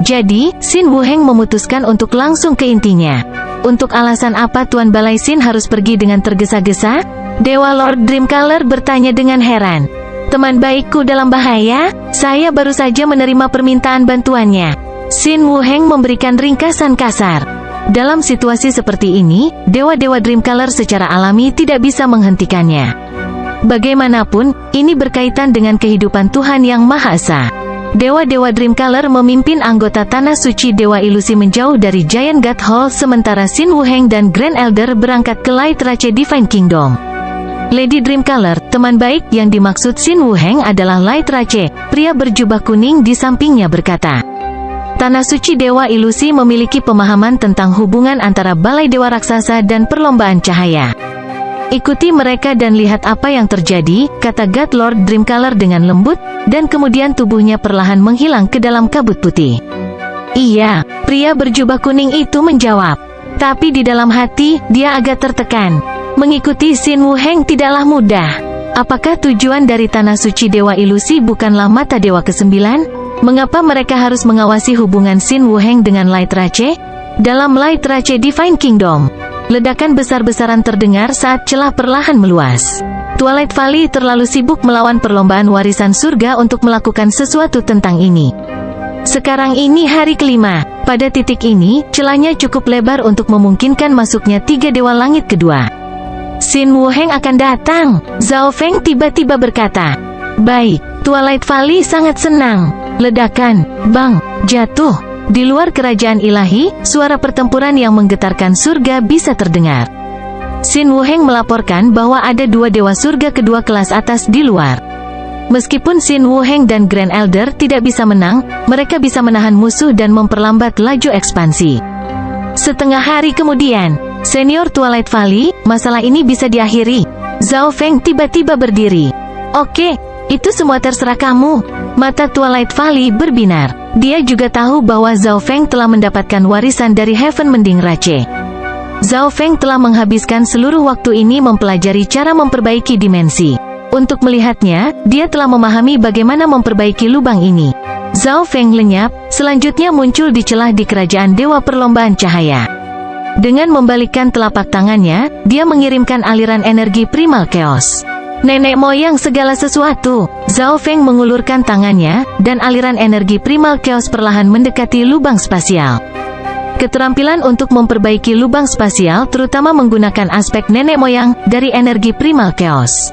Jadi, Xin Wuheng memutuskan untuk langsung ke intinya. Untuk alasan apa Tuan Balai Xin harus pergi dengan tergesa-gesa? Dewa Lord Dreamcatcher bertanya dengan heran. Teman baikku dalam bahaya? Saya baru saja menerima permintaan bantuannya. Xin Wuheng memberikan ringkasan kasar. Dalam situasi seperti ini, dewa-dewa Dreamcatcher secara alami tidak bisa menghentikannya. Bagaimanapun, ini berkaitan dengan kehidupan Tuhan Yang Maha Esa. Dewa-dewa Dreamcatcher memimpin anggota Tanah Suci Dewa Ilusi menjauh dari Giant God Hall sementara Xin Wuheng dan Grand Elder berangkat ke Light Rache Divine Kingdom. Lady Dreamcatcher, teman baik yang dimaksud Xin Wuheng adalah Light Rache, pria berjubah kuning di sampingnya berkata. Tanah Suci Dewa Ilusi memiliki pemahaman tentang hubungan antara Balai Dewa Raksasa dan perlombaan cahaya. Ikuti mereka dan lihat apa yang terjadi, kata God Lord Dreamcatcher dengan lembut, dan kemudian tubuhnya perlahan menghilang ke dalam kabut putih. Iya, pria berjubah kuning itu menjawab. Tapi di dalam hati, dia agak tertekan. Mengikuti Xin Wuheng tidaklah mudah. Apakah tujuan dari Tanah Suci Dewa Ilusi bukanlah Mata Dewa ke-9? Mengapa mereka harus mengawasi hubungan Xin Wuheng dengan Light Rache? Dalam Light Rache Divine Kingdom, ledakan besar-besaran terdengar saat celah perlahan meluas. Twilight Valley terlalu sibuk melawan perlombaan warisan surga untuk melakukan sesuatu tentang ini. Sekarang ini hari kelima. Pada titik ini, celahnya cukup lebar untuk memungkinkan masuknya 3 dewa langit kedua. Xin Wuheng akan datang, Zhao Feng tiba-tiba berkata. Baik, Twilight Valley sangat senang. Ledakan, bang, jatuh. Di luar kerajaan ilahi, suara pertempuran yang menggetarkan surga bisa terdengar. Xin Wuheng melaporkan bahwa ada dua dewa surga kedua kelas atas di luar. Meskipun Xin Wuheng dan Grand Elder tidak bisa menang, mereka bisa menahan musuh dan memperlambat laju ekspansi. Setengah hari kemudian, Senior Twilight Valley, masalah ini bisa diakhiri. Zhao Feng tiba-tiba berdiri. Oke, itu semua terserah kamu. Mata Twilight Valley berbinar. Dia juga tahu bahwa Zhao Feng telah mendapatkan warisan dari Heaven Mending Rache. Zhao Feng telah menghabiskan seluruh waktu ini mempelajari cara memperbaiki dimensi. Untuk melihatnya, dia telah memahami bagaimana memperbaiki lubang ini. Zhao Feng lenyap, selanjutnya muncul di celah di kerajaan Dewa Perlombaan Cahaya. Dengan membalikkan telapak tangannya, dia mengirimkan aliran energi primal chaos. Nenek moyang segala sesuatu. Zhao Feng mengulurkan tangannya, dan aliran energi primal chaos perlahan mendekati lubang spasial. Keterampilan untuk memperbaiki lubang spasial terutama menggunakan aspek nenek moyang dari energi primal chaos.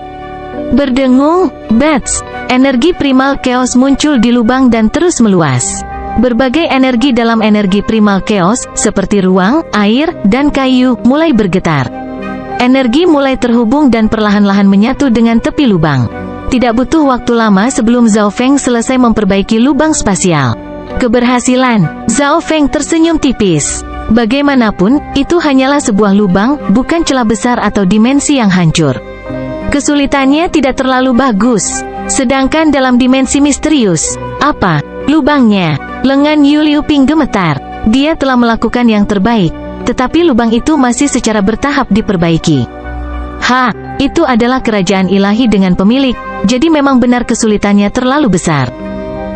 Berdengung, bats, energi primal chaos muncul di lubang dan terus meluas. Berbagai energi dalam energi primal chaos, seperti ruang, air, dan kayu, mulai bergetar. Energi mulai terhubung dan perlahan-lahan menyatu dengan tepi lubang. Tidak butuh waktu lama sebelum Zhao Feng selesai memperbaiki lubang spasial. Keberhasilan, Zhao Feng tersenyum tipis. Bagaimanapun, itu hanyalah sebuah lubang, bukan celah besar atau dimensi yang hancur. Kesulitannya tidak terlalu bagus. Sedangkan dalam dimensi misterius, apa? Lubangnya. Lengan Yu Liuping gemetar. Dia telah melakukan yang terbaik, tetapi lubang itu masih secara bertahap diperbaiki. Itu adalah kerajaan ilahi dengan pemilik, jadi memang benar kesulitannya terlalu besar.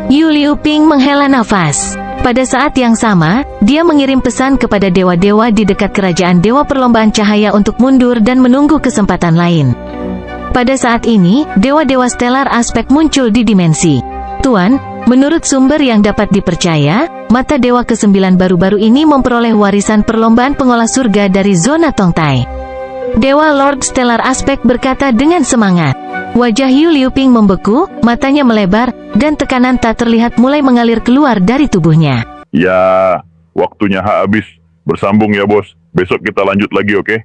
Yu Liuping menghela nafas. Pada saat yang sama, dia mengirim pesan kepada dewa-dewa di dekat kerajaan Dewa Perlombaan Cahaya untuk mundur dan menunggu kesempatan lain. Pada saat ini, dewa-dewa stellar aspek muncul di dimensi. Tuan, menurut sumber yang dapat dipercaya, mata dewa ke-9 baru-baru ini memperoleh warisan perlombaan pengolah surga dari zona Tongtai. Dewa Lord Stellar Aspek berkata dengan semangat. Wajah Yu Liuping membeku, matanya melebar, dan tekanan tak terlihat mulai mengalir keluar dari tubuhnya. Ya, waktunya habis. Bersambung ya bos. Besok kita lanjut lagi, oke?